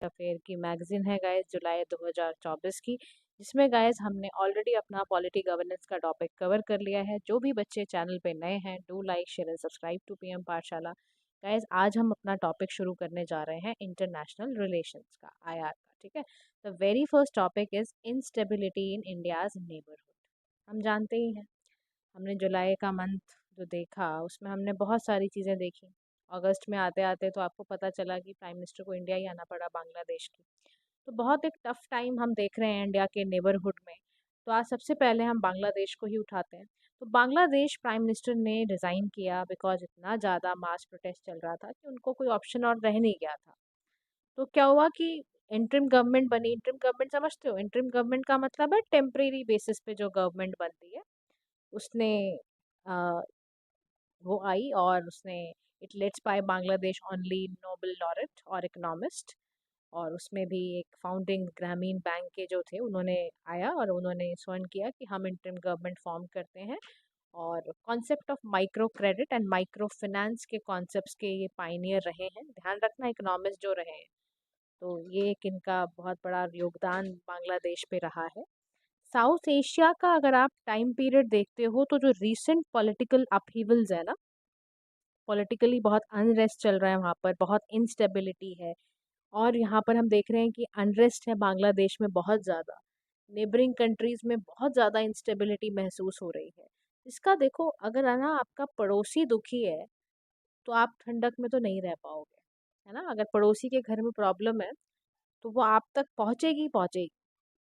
Affair की magazine है guys, जुलाई 2024 की, जिसमें गाइस हमने ऑलरेडी अपना पॉलिटी गवर्नेंस का टॉपिक कवर कर लिया है। जो भी बच्चे चैनल पे नए हैं, do like share and subscribe to PM Pathshala. Guys आज हम अपना टॉपिक शुरू करने जा रहे हैं इंटरनेशनल रिलेशंस का, आईआर का। ठीक है, the very first topic is instability in India's neighbourhood. हम जानते ही हैं, हमने जुलाई का मंथ जो देखा उसमें हमने बहुत सारी चीज़ें देखी। अगस्त में आते आते तो आपको पता चला कि प्राइम मिनिस्टर को इंडिया ही आना पड़ा बांग्लादेश की। तो बहुत एक टफ टाइम हम देख रहे हैं इंडिया के नेबरहुड में। तो आज सबसे पहले हम बांग्लादेश को ही उठाते हैं। तो बांग्लादेश प्राइम मिनिस्टर ने रिज़ाइन किया बिकॉज इतना ज़्यादा मास प्रोटेस्ट चल रहा था कि उनको कोई ऑप्शन और रह नहीं गया था। तो क्या हुआ कि इंटरिम गवर्नमेंट बनी। इंटरिम गवर्नमेंट समझते हो, इंटरिम गवर्नमेंट का मतलब है टेम्परेरी बेसिस पे जो गवर्नमेंट बनती है। उसने अ, वो आई और उसने it let's by Bangladesh only Nobel laureate और इकोनॉमिस्ट। और उसमें भी एक फाउंडिंग ग्रामीण बैंक के जो थे उन्होंने आया और उन्होंने स्वर्ण किया कि हम इंटरिम गवर्नमेंट फॉर्म करते हैं। और concept of micro credit and micro finance के कॉन्सेप्ट्स के ये पाइनियर रहे हैं। ध्यान रखना, इकोनॉमिस्ट जो रहे हैं। तो ये एक इनका बहुत बड़ा योगदान बांग्लादेश पे रहा है। साउथ एशिया का अगर आप टाइम पीरियड देखते हो तो जो रीसेंट पॉलिटिकल अपहीवल्स है ना, पॉलिटिकली बहुत अनरेस्ट चल रहा है वहाँ पर, बहुत इंस्टेबिलिटी है। और यहाँ पर हम देख रहे हैं कि अनरेस्ट है बांग्लादेश में बहुत ज़्यादा। नेबरिंग कंट्रीज़ में बहुत ज़्यादा इंस्टेबिलिटी महसूस हो रही है। इसका देखो, अगर है ना आपका पड़ोसी दुखी है तो आप ठंडक में तो नहीं रह पाओगे, है ना। अगर पड़ोसी के घर में प्रॉब्लम है तो वो आप तक पहुँचेगी ही पहुँचेगी।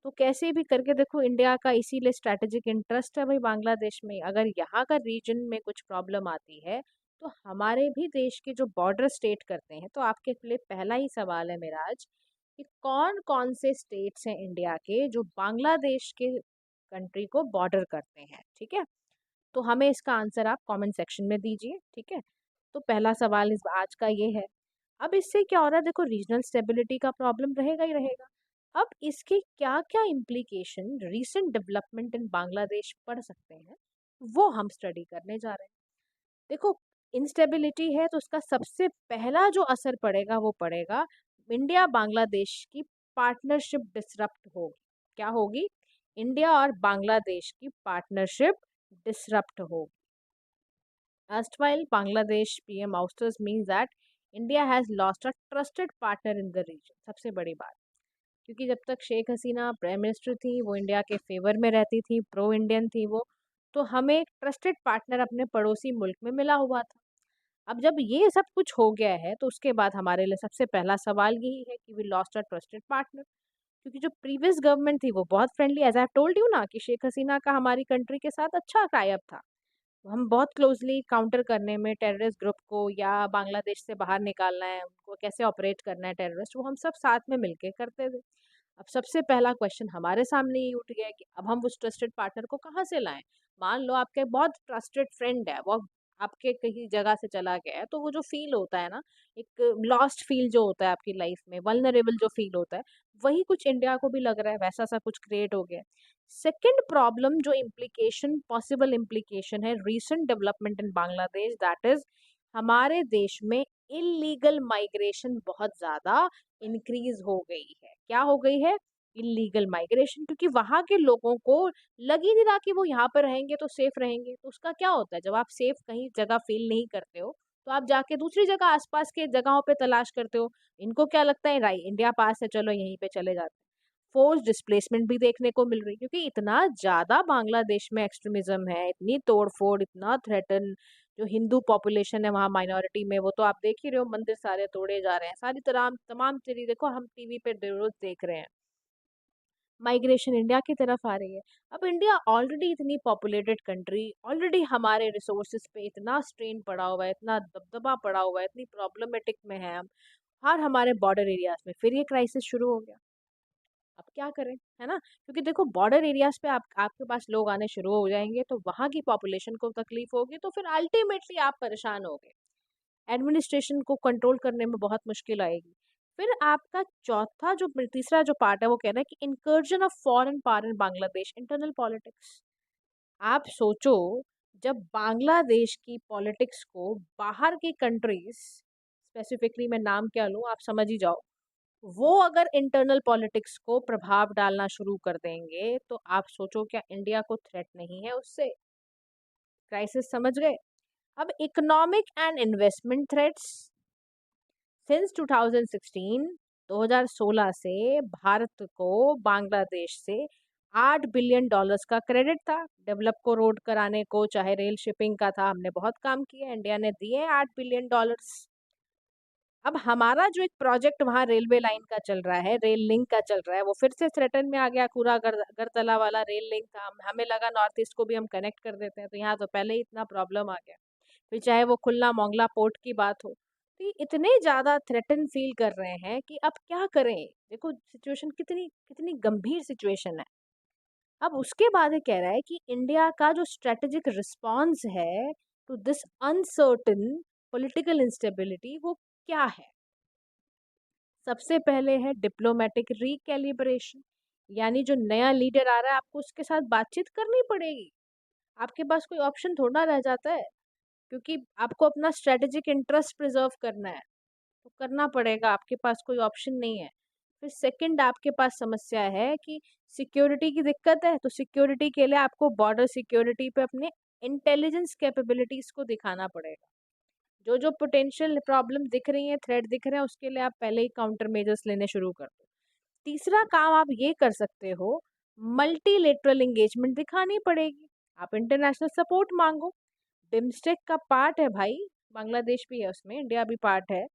तो कैसे भी करके देखो, इंडिया का इसीलिए स्ट्रैटेजिक इंटरेस्ट है भाई बांग्लादेश में। अगर यहाँ का रीजन में कुछ प्रॉब्लम आती है तो हमारे भी देश के जो बॉर्डर स्टेट करते हैं, तो आपके लिए पहला ही सवाल है मेरा आज कि कौन कौन से स्टेट्स हैं इंडिया के जो बांग्लादेश के कंट्री को बॉर्डर करते हैं। ठीक है, तो हमें इसका आंसर आप कमेंट सेक्शन में दीजिए। ठीक है, तो पहला सवाल इस आज का ये है। अब इससे क्या हो रहा है, देखो रीजनल स्टेबिलिटी का प्रॉब्लम रहेगा ही रहेगा। अब इसके क्या क्या implication recent development in Bangladesh पड़ सकते हैं, वो हम स्टडी करने जा रहे हैं। देखो, इंस्टेबिलिटी है तो उसका सबसे पहला जो असर पड़ेगा वो पड़ेगा इंडिया बांग्लादेश की पार्टनरशिप डिसरप्ट होगी। क्या होगी? इंडिया और बांग्लादेश की पार्टनरशिप डिसरप्ट होगी। Erstwhile Bangladesh PM ousters means that India has lost a trusted partner in the region। सबसे बड़ी बात, क्योंकि जब तक शेख हसीना प्राइम मिनिस्टर थी वो इंडिया के फेवर में रहती थी, प्रो इंडियन थी वो। तो हमें एक ट्रस्टेड पार्टनर अपने पड़ोसी मुल्क में मिला हुआ था। अब जब ये सब कुछ हो गया है तो उसके बाद हमारे लिए सबसे पहला सवाल यही है कि we lost a trusted partner. क्योंकि जो प्रीवियस गवर्नमेंट थी वो बहुत friendly, as I told you ना, कि शेख हसीना का हमारी कंट्री के साथ अच्छा टाई अप था। हम बहुत क्लोजली काउंटर करने में टेररिस्ट ग्रुप को या बांग्लादेश से बाहर निकालना है, उनको कैसे ऑपरेट करना है टेररिस्ट, वो हम सब साथ में मिलके करते थे। अब सबसे पहला क्वेश्चन हमारे सामने ये उठ गया है कि अब हम उस ट्रस्टेड पार्टनर को कहाँ से लाएं। मान लो आपके बहुत ट्रस्टेड फ्रेंड है, वो आपके कहीं जगह से चला गया है, तो वो जो फील होता है ना, एक लॉस्ट फील जो होता है आपकी लाइफ में, वल्नरेबल जो फील होता है, वही कुछ इंडिया को भी लग रहा है, वैसा सा कुछ क्रिएट हो गया है। सेकेंड प्रॉब्लम जो इम्प्लीकेशन, पॉसिबल इम्प्लीकेशन है recent development in Bangladesh, that is हमारे देश में इलीगल माइग्रेशन बहुत ज़्यादा इंक्रीज हो गई है। क्या हो गई है? Illegal migration. क्योंकि वहाँ के लोगों को लग ही नहीं रहा कि वो यहाँ पर रहेंगे तो सेफ रहेंगे। तो उसका क्या होता है, जब आप सेफ कहीं जगह फील नहीं करते हो तो आप जाके दूसरी जगह, आसपास के जगहों पे तलाश करते हो। इनको क्या लगता है, राइट इंडिया पास है, चलो यहीं पे चले जाते हैं। फोर्स डिस्प्लेसमेंट भी देखने को मिल रही, क्योंकि इतना ज़्यादा बांग्लादेश में एक्सट्रीमिज्म है, इतनी तोड़फोड़, इतना थ्रेटन। जो हिंदू पॉपुलेशन है वहाँ माइनॉरिटी में, वो तो आप देख ही रहे हो, मंदिर सारे तोड़े जा रहे हैं, सारी तरह तमाम चीज़ें देखो, हम टीवी पे रोज देख रहे हैं। माइग्रेशन इंडिया की तरफ आ रही है। अब इंडिया ऑलरेडी इतनी पॉपुलेटेड कंट्री, ऑलरेडी हमारे रिसोर्सेज पे इतना स्ट्रेन पड़ा हुआ है, इतना दबदबा पड़ा हुआ है, इतनी प्रॉब्लमेटिक में है हम। हर हमारे बॉर्डर एरियाज में फिर ये क्राइसिस शुरू हो गया। अब क्या करें, है ना। क्योंकि देखो, बॉर्डर एरियाज पे आपके पास लोग आने शुरू हो जाएंगे तो वहाँ की पॉपुलेशन को तकलीफ होगी, तो फिर अल्टीमेटली आप परेशान होगे। एडमिनिस्ट्रेशन को कंट्रोल करने में बहुत मुश्किल आएगी। फिर आपका चौथा जो तीसरा जो पार्ट है वो कह रहा है कि incursion of foreign power in Bangladesh, internal politics. आप सोचो, जब बांग्लादेश की पॉलिटिक्स को बाहर की कंट्रीज, स्पेसिफिकली मैं नाम क्या लूँ आप समझ ही जाओ, वो अगर इंटरनल पॉलिटिक्स को प्रभाव डालना शुरू कर देंगे तो आप सोचो क्या इंडिया को थ्रेट नहीं है उससे? क्राइसिस समझ गए? अब economic and investment threats since 2016 से भारत को बांग्लादेश से $8 बिलियन का क्रेडिट था। डेवलप को रोड कराने को, चाहे रेल शिपिंग का था, हमने बहुत काम किया, इंडिया ने दिए $8 बिलियन। अब हमारा जो एक प्रोजेक्ट वहाँ रेलवे लाइन का चल रहा है, रेल लिंक का चल रहा है, वो फिर से थ्रेटन में आ गया। पूरा अगरतला वाला रेल लिंक था, हमें लगा नॉर्थ ईस्ट को भी हम कनेक्ट कर देते हैं, तो यहाँ तो पहले ही इतना प्रॉब्लम आ गया। फिर चाहे वो खुलना मोंगला पोर्ट की बात हो, तो ये इतने ज्यादा थ्रेटन फील कर रहे हैं कि अब क्या करें। देखो सिचुएशन कितनी कितनी गंभीर सिचुएशन है। अब उसके बाद ये कह रहा है कि इंडिया का जो स्ट्रेटेजिक रिस्पॉन्स है to this uncertain political instability वो क्या है। सबसे पहले है डिप्लोमेटिक रिकैलिब्रेशन, यानी जो नया लीडर आ रहा है आपको उसके साथ बातचीत करनी पड़ेगी। आपके पास कोई ऑप्शन थोड़ा रह जाता है, क्योंकि आपको अपना स्ट्रेटेजिक इंटरेस्ट प्रिजर्व करना है, तो करना पड़ेगा, आपके पास कोई ऑप्शन नहीं है। फिर सेकंड आपके पास समस्या है कि सिक्योरिटी की दिक्कत है, तो सिक्योरिटी के लिए आपको बॉर्डर सिक्योरिटी पे अपने इंटेलिजेंस कैपेबिलिटीज को दिखाना पड़ेगा। जो जो पोटेंशियल प्रॉब्लम दिख रही है, थ्रेट दिख रहे हैं, उसके लिए आप पहले ही काउंटर मेजर्स लेने शुरू कर दो। तीसरा काम आप ये कर सकते हो, मल्टीलेटरल एंगेजमेंट दिखानी पड़ेगी। आप इंटरनेशनल सपोर्ट मांगो। बिम्स्टेक का पार्ट है भाई, बांग्लादेश भी है उसमें, इंडिया भी पार्ट है।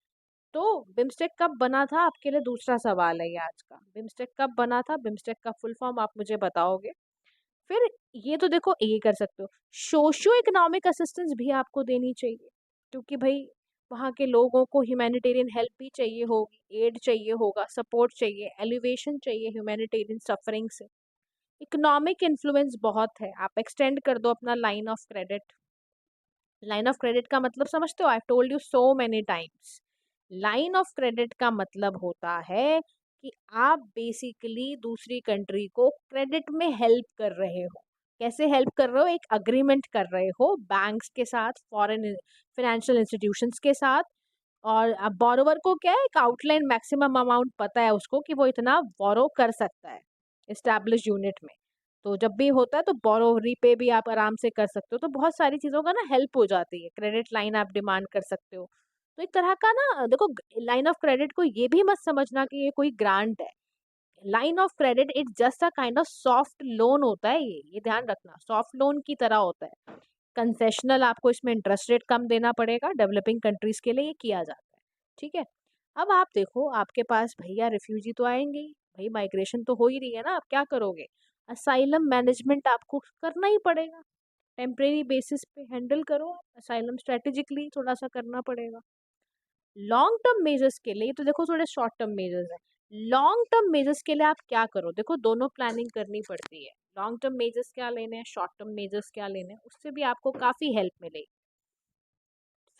तो बिम्स्टेक कब बना था आपके लिए दूसरा सवाल है ये आज का। बिम्स्टेक कब बना था, बिम्स्टेक का फुल फॉर्म आप मुझे बताओगे। फिर ये तो देखो ये कर सकते हो, सोशियो इकोनॉमिक असिस्टेंस भी आपको देनी चाहिए, क्योंकि भाई वहाँ के लोगों को ह्यूमैनिटेरियन हेल्प भी चाहिए होगी, एड चाहिए होगा, सपोर्ट चाहिए, एलिवेशन चाहिए ह्यूमैनिटेरियन सफरिंग से। इकोनॉमिक इन्फ्लुएंस बहुत है, आप एक्सटेंड कर दो अपना line of credit. Line of credit का मतलब समझते हो? आई told you so many times, line of credit का मतलब होता है कि आप बेसिकली दूसरी कंट्री को क्रेडिट में हेल्प कर रहे हो। कैसे हेल्प कर रहे हो? एक अग्रीमेंट कर रहे हो बैंक्स के साथ, फॉरेन फाइनेंशियल इंस्टीट्यूशंस के साथ, और अब बोरोवर को क्या है, एक आउटलाइन मैक्सिमम अमाउंट पता है उसको कि वो इतना बोरो कर सकता है एस्टैब्लिश यूनिट में। तो जब भी होता है तो बोरो रीपे भी आप आराम से कर सकते हो, तो बहुत सारी चीज़ों का ना हेल्प हो जाती है। क्रेडिट लाइन आप डिमांड कर सकते हो। तो एक तरह का ना देखो, लाइन ऑफ क्रेडिट को ये भी मत समझना कि ये कोई ग्रांट है। Line of credit it's just a kind of soft loan होता है, ये ध्यान रखना, सॉफ्ट लोन की तरह होता है। कंसेशनल, आपको इसमें इंटरेस्ट रेट कम देना पड़ेगा, डेवलपिंग कंट्रीज के लिए ये किया जाता है। ठीक है। अब आप देखो, आपके पास भैया रिफ्यूजी तो आएंगे ही, भाई माइग्रेशन तो हो ही रही है ना, आप क्या करोगे? असाइलम मैनेजमेंट आपको करना ही पड़ेगा, टेम्परेरी बेसिस पे हैंडल करो। असाइलम स्ट्रेटेजिकली थोड़ा सा करना पड़ेगा। लॉन्ग टर्म मेजर्स के लिए, तो देखो थोड़े शॉर्ट टर्म मेजर्स हैं। लॉन्ग टर्म मेजर्स के लिए आप क्या करो, देखो दोनों प्लानिंग करनी पड़ती है। लॉन्ग टर्म मेजर्स क्या लेने हैं, शॉर्ट टर्म मेजर्स क्या लेने हैं, उससे भी आपको काफी हेल्प मिलेगी।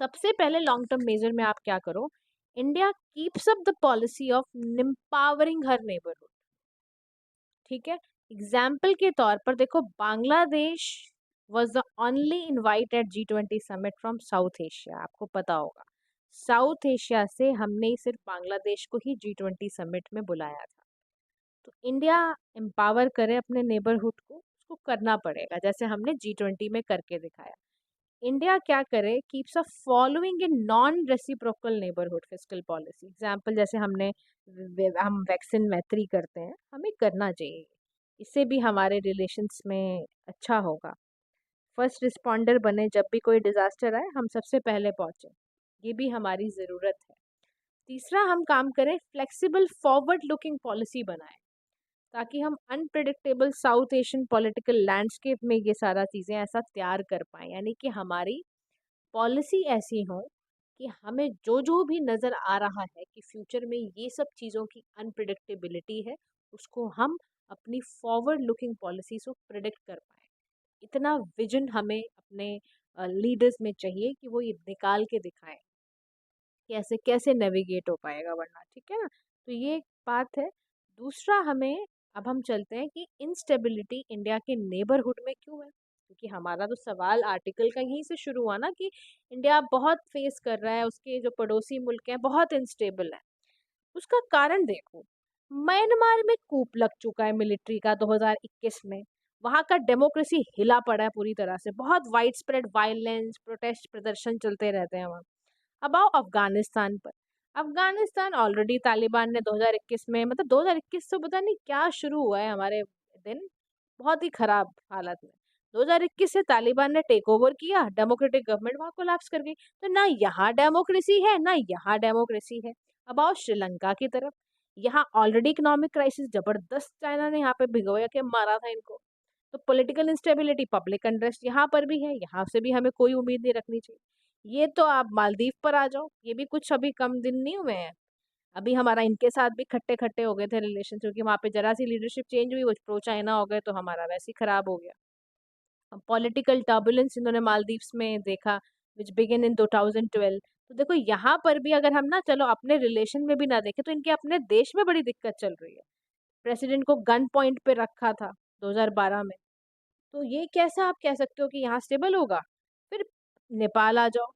सबसे पहले लॉन्ग टर्म मेजर में आप क्या करो, India keeps up the policy of empowering her neighbourhood. ठीक है। एग्जाम्पल के तौर पर देखो, Bangladesh was the only invite at G20 summit from South Asia. आपको पता होगा, साउथ एशिया से हमने ही सिर्फ बांग्लादेश को ही G20 समिट में बुलाया था। तो इंडिया एम्पावर करे अपने नेबरहुड को, उसको करना पड़ेगा, जैसे हमने G20 में करके दिखाया। इंडिया क्या करे, keeps a following in non reciprocal neighbourhood fiscal policy. Example जैसे हम वैक्सीन मैत्री करते हैं, हमें करना चाहिए, इससे भी हमारे रिलेशंस में अच्छा होगा। फर्स्ट रिस्पॉन्डर बने, जब भी कोई डिजास्टर आए हम सबसे पहले पहुंचे, ये भी हमारी ज़रूरत है। तीसरा हम काम करें, फ्लेक्सिबल फॉरवर्ड लुकिंग पॉलिसी बनाएं, ताकि हम unpredictable south Asian political landscape में ये सारा चीज़ें ऐसा तैयार कर पाएं, यानी कि हमारी पॉलिसी ऐसी हो कि हमें जो जो भी नज़र आ रहा है कि फ्यूचर में ये सब चीज़ों की अनप्रिडिक्टेबिलिटी है, उसको हम अपनी फॉरवर्ड लुकिंग पॉलिसी से प्रिडिक्ट कर पाए। इतना विजन हमें अपने लीडर्स में चाहिए कि वो ये निकाल के दिखाएं कि ऐसे कैसे नेविगेट हो पाएगा वरना। ठीक है ना, तो ये एक बात है। दूसरा हमें, अब हम चलते हैं कि इंस्टेबिलिटी इंडिया के नेबरहुड में क्यों है, क्योंकि हमारा तो सवाल आर्टिकल का यहीं से शुरू हुआ ना कि इंडिया बहुत फेस कर रहा है, उसके जो पड़ोसी मुल्क हैं बहुत इंस्टेबल है। उसका कारण देखो, म्यांमार में कूप लग चुका है मिलिट्री का 2021 में। वहां का डेमोक्रेसी हिला पड़ा है पूरी तरह से, बहुत वाइड स्प्रेड वायलेंस, प्रोटेस्ट, प्रदर्शन चलते रहते हैं वहाँ। अब आओ अफगानिस्तान पर। अफगानिस्तान ऑलरेडी तालिबान ने 2021 में, मतलब 2021 से पता नहीं क्या शुरू हुआ है हमारे दिन, बहुत ही खराब हालत में। 2021 से तालिबान ने टेक ओवर किया, डेमोक्रेटिक गवर्नमेंट वहां कोलैप्स कर गई। तो ना यहाँ डेमोक्रेसी है ना यहाँ डेमोक्रेसी है। अब आओ श्रीलंका की तरफ। यहाँ ऑलरेडी इकोनॉमिक क्राइसिस जबरदस्त, चाइना ने यहाँ पे भिगोया के मारा था इनको। तो पॉलिटिकल इंस्टेबिलिटी, पब्लिक अनरेस्ट यहाँ पर भी है, यहाँ से भी हमें कोई उम्मीद नहीं रखनी चाहिए। ये तो आप मालदीव पर आ जाओ, ये भी कुछ अभी कम दिन नहीं हुए हैं। अभी हमारा इनके साथ भी खट्टे खट्टे हो गए थे रिलेशन, क्योंकि वहां पे जरा सी लीडरशिप चेंज हुई, वो प्रो चाइना हो गए, तो हमारा वैसे ही खराब हो गया। पॉलिटिकल टर्बुलेंस इन्होंने मालदीव्स में देखा, विच बिगिन इन 2012। तो देखो यहाँ पर भी अगर हम ना चलो अपने रिलेशन में भी ना देखें, तो इनके अपने देश में बड़ी दिक्कत चल रही है। प्रेसिडेंट को गन पॉइंट पे रखा था 2012 में। तो ये कैसा आप कह सकते हो कि यहाँ स्टेबल होगा? फिर नेपाल आ जाओ।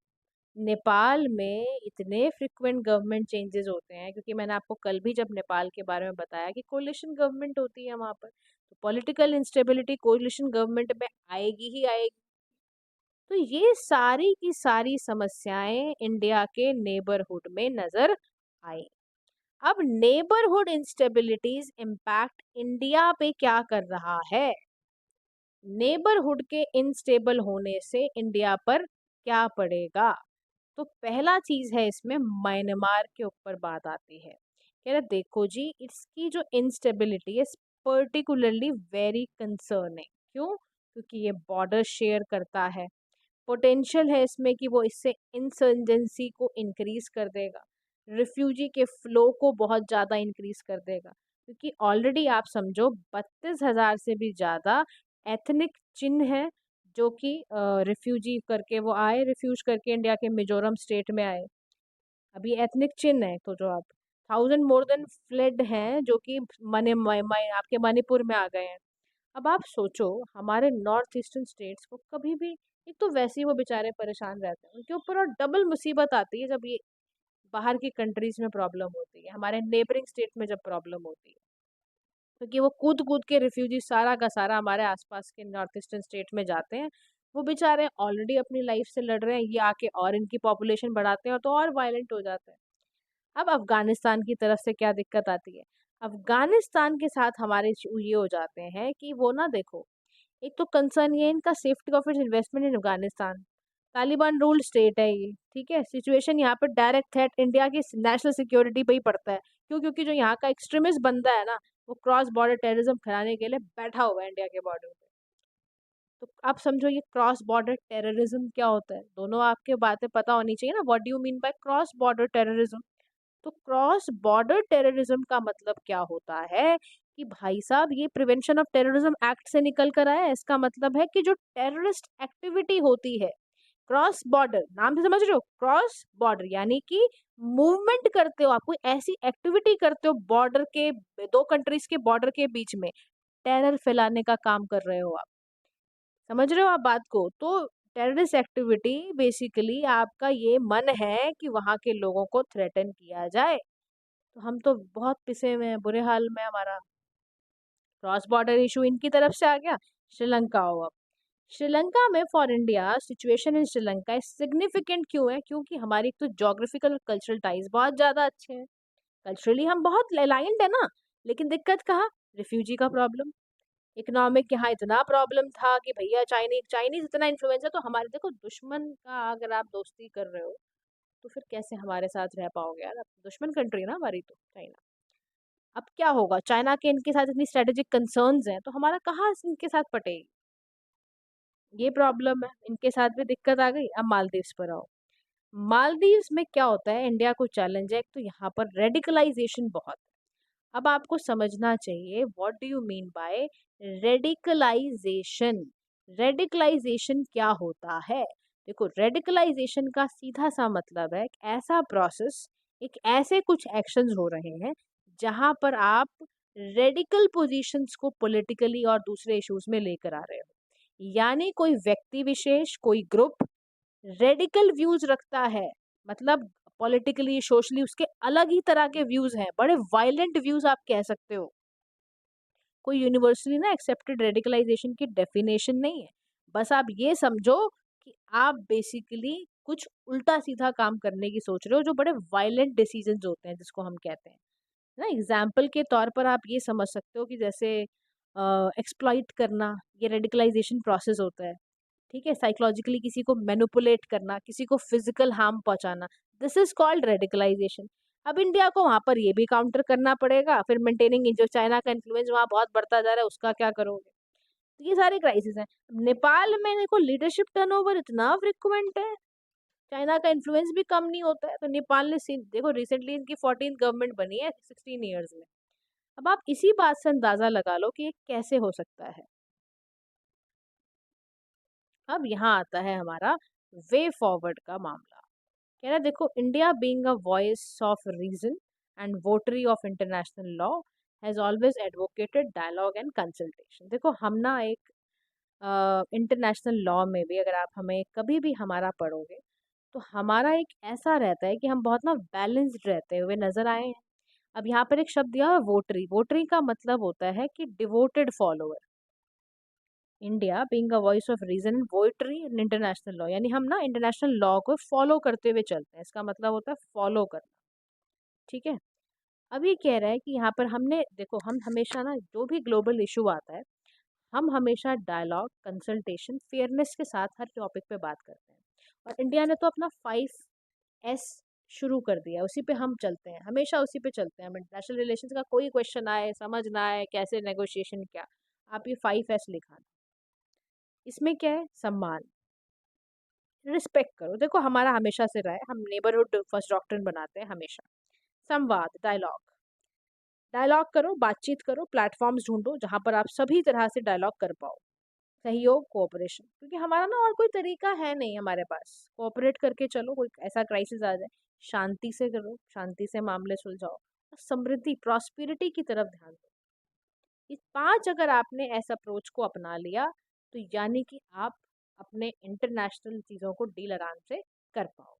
नेपाल में इतने फ्रिक्वेंट गवर्नमेंट चेंजेस होते हैं, क्योंकि मैंने आपको कल भी जब नेपाल के बारे में बताया कि कोलिशन गवर्नमेंट होती है वहां पर, तो पॉलिटिकल इंस्टेबिलिटी कोलिशन गवर्नमेंट में आएगी ही आएगी। तो ये सारी की सारी समस्याएं इंडिया के नेबरहुड में नजर आई। अब नेबरहुड इंस्टेबिलिटीज इम्पैक्ट इंडिया पे क्या कर रहा है? नेबरहुड के इनस्टेबल होने से इंडिया पर क्या पड़ेगा? तो पहला चीज है इसमें, म्यांमार के ऊपर बात आती है। कह रहे देखो जी, इसकी जो इंस्टेबिलिटी है पर्टिकुलरली वेरी कंसर्निंग। क्यों? क्योंकि ये बॉर्डर शेयर करता है। पोटेंशियल है इसमें कि वो इससे इंसर्जेंसी को इंक्रीज कर देगा, रिफ्यूजी के फ्लो को बहुत ज़्यादा इंक्रीज कर देगा। क्योंकि ऑलरेडी आप समझो 32,000 से भी ज़्यादा एथनिक चिन्ह है, जो कि रिफ्यूजी करके वो आए, रिफ्यूज करके इंडिया के मिजोरम स्टेट में आए। अभी एथनिक चिन्ह है, तो जो आप 1,000 मोर देन फ्लेड हैं, जो कि आपके मणिपुर में आ गए हैं। अब आप सोचो, हमारे नॉर्थ ईस्टर्न स्टेट्स को कभी भी, एक तो वैसे ही वो बेचारे परेशान रहते हैं, उनके ऊपर और डबल मुसीबत आती है जब ये बाहर की कंट्रीज में प्रॉब्लम होती है, हमारे नेबरिंग स्टेट में जब प्रॉब्लम होती है। क्योंकि वो कूद कूद के रिफ्यूजी सारा का सारा हमारे आसपास के नॉर्थ ईस्टर्न स्टेट में जाते हैं। वो बेचारे ऑलरेडी अपनी लाइफ से लड़ रहे हैं, ये आके और इनकी पॉपुलेशन बढ़ाते हैं, तो और वायलेंट हो जाते हैं। अब अफगानिस्तान की तरफ से क्या दिक्कत आती है? अफगानिस्तान के साथ हमारे इशू ये हो जाते हैं कि वो ना देखो, एक तो कंसर्न ये इनका safety of its investment in Afghanistan. Taliban ruled state है ये, ठीक है। सिचुएशन यहाँ पर डायरेक्ट थ्रेट इंडिया की नेशनल सिक्योरिटी पे ही पड़ता है। क्यों? क्योंकि जो यहाँ का एक्सट्रीमिस्ट बंदा है ना, वो क्रॉस बॉर्डर टेररिज्म फैलाने के लिए बैठा हुआ है इंडिया के बॉर्डर पे। तो आप समझो ये क्रॉस बॉर्डर टेररिज्म क्या होता है, दोनों आपके बातें पता होनी चाहिए ना। What do you mean by cross border terrorism? तो क्रॉस बॉर्डर टेररिज्म का मतलब क्या होता है कि भाई साहब, ये प्रिवेंशन ऑफ टेररिज्म एक्ट से निकल कर आया है। इसका मतलब है कि जो टेररिस्ट एक्टिविटी होती है क्रॉस बॉर्डर, नाम से समझ रहे हो, क्रॉस बॉर्डर यानी कि मूवमेंट करते हो, आप कोई ऐसी एक्टिविटी करते हो बॉर्डर के, दो कंट्रीज के बॉर्डर के बीच में, टेरर फैलाने का काम कर रहे हो आप। समझ रहे हो आप बात को? तो टेररिस्ट एक्टिविटी बेसिकली आपका ये मन है कि वहां के लोगों को थ्रेटन किया जाए। तो हम तो बहुत पिसे हुए हैं, बुरे हाल में हमारा। क्रॉस बॉर्डर इशू इनकी तरफ से आ गया। श्रीलंका हो अब। श्रीलंका में for India situation in Sri Lanka significant क्यों है? क्योंकि हमारी तो जोग्राफिकल और कल्चरल टाइज बहुत ज्यादा अच्छे हैं, कल्चरली हम बहुत अलाइंड है ना। लेकिन दिक्कत कहाँ? रिफ्यूजी का प्रॉब्लम। इकोनॉमिक यहाँ इतना प्रॉब्लम था कि भैया चाइनीज चाइनीज इतना इन्फ्लुएंस है, तो हमारे देखो दुश्मन का अगर आप दोस्ती कर रहे हो, तो फिर कैसे हमारे साथ रह पाओगे यार? दुश्मन कंट्री ना हमारी तो चाइना। अब क्या होगा? चाइना के इनके साथ इतनी स्ट्रेटेजिक कंसर्न्स हैं, तो हमारा कहाँ इनके साथ पटेगी? ये प्रॉब्लम है, इनके साथ भी दिक्कत आ गई। अब मालदीव्स पर आओ। मालदीव्स में क्या होता है, इंडिया को चैलेंज है, एक तो यहाँ पर रेडिकलाइजेशन बहुत। अब आपको समझना चाहिए what do you mean by radicalisation. Radicalisation क्या होता है? देखो, रेडिकलाइजेशन का सीधा सा मतलब है एक ऐसा प्रोसेस, एक ऐसे कुछ एक्शंस हो रहे हैं जहां पर आप रेडिकल पोजीशंस को पॉलिटिकली और दूसरे इश्यूज में लेकर आ रहे हो। यानी कोई व्यक्ति विशेष, कोई ग्रुप रेडिकल व्यूज रखता है, मतलब पॉलिटिकली, सोशली उसके अलग ही तरह के व्यूज हैं, बड़े वायलेंट व्यूज आप कह सकते हो। कोई यूनिवर्सली ना एक्सेप्टेड रेडिकलाइजेशन की डेफिनेशन नहीं है। बस आप ये समझो कि आप बेसिकली कुछ उल्टा सीधा काम करने की सोच रहे हो, जो बड़े वायलेंट डिसीजंस होते हैं जिसको हम कहते हैं ना। एग्जाम्पल के तौर पर आप ये समझ सकते हो कि जैसे एक्सप्लॉइट करना, ये रेडिकलाइजेशन प्रोसेस होता है। ठीक है, साइकोलॉजिकली किसी को मैनिपुलेट करना, किसी को फिजिकल हार्म पहुंचाना, दिस इज कॉल्ड रेडिकलाइजेशन। अब इंडिया को वहां पर ये भी काउंटर करना पड़ेगा, फिर मेंटेनिंग जो चाइना का इन्फ्लुएंस वहां बहुत बढ़ता जा रहा है, उसका क्या करोगे। तो ये सारे क्राइसिस हैं। नेपाल में देखो लीडरशिप टर्नओवर इतना फ्रिक्वेंट है, चाइना का इन्फ्लुएंस भी कम नहीं होता है। तो नेपाल ने देखो रिसेंटली इनकी 14th गवर्नमेंट बनी है 16 ईयर्स में। अब आप इसी बात से अंदाजा लगा लो कि ये कैसे हो सकता है। अब यहाँ आता है हमारा वे फॉरवर्ड का मामला। कह रहा देखो, India being a voice of reason and votary of international law has always advocated dialogue and consultation. देखो हम ना एक इंटरनेशनल लॉ में भी अगर आप हमें कभी भी हमारा पढ़ोगे तो हमारा एक ऐसा रहता है कि हम बहुत ना बैलेंस्ड रहते हुए नजर आए हैं। अब यहाँ पर एक शब्द दिया है वोटरी। वोटरी का मतलब होता है कि devoted follower. India being a voice of reason, votary in international law, यानी हम ना इंटरनेशनल लॉ को फॉलो करते हुए चलते हैं। इसका मतलब होता है फॉलो करना। ठीक है। अब ये कह रहा है कि यहाँ पर हमने देखो, हम हमेशा ना जो भी ग्लोबल इशू आता है, हम हमेशा डायलॉग, कंसल्टेशन, फेयरनेस के साथ हर टॉपिक पे बात करते हैं। और इंडिया ने तो अपना 5S शुरू कर दिया, उसी पे हम चलते हैं, हमेशा उसी पे चलते हैं। हमें इंटरनेशनल रिलेशंस का कोई क्वेश्चन आए, समझ ना आए कैसे नेगोशिएशन, क्या आप ये 5S लिखा। इसमें क्या है, सम्मान, रिस्पेक्ट करो। देखो हमारा हमेशा से रहा है, हम नेबरहुड फर्स्ट डॉक्ट्रिन बनाते हैं हमेशा। संवाद, डायलॉग, डायलॉग करो, बातचीत करो, प्लेटफॉर्म्स ढूंढो जहां पर आप सभी तरह से डायलॉग कर पाओ। सहयोग, कोऑपरेशन, क्योंकि हमारा ना और कोई तरीका है नहीं हमारे पास। कोऑपरेट करके चलो, कोई ऐसा क्राइसिस आ जाए, शांति से करो, शांति से मामले सुलझाओ, और समृद्धि, प्रॉस्पेरिटी की तरफ ध्यान दो। ये 5 अगर आपने ऐसा अप्रोच को अपना लिया तो यानी कि आप अपने इंटरनेशनल चीज़ों को डील आराम से कर पाओ।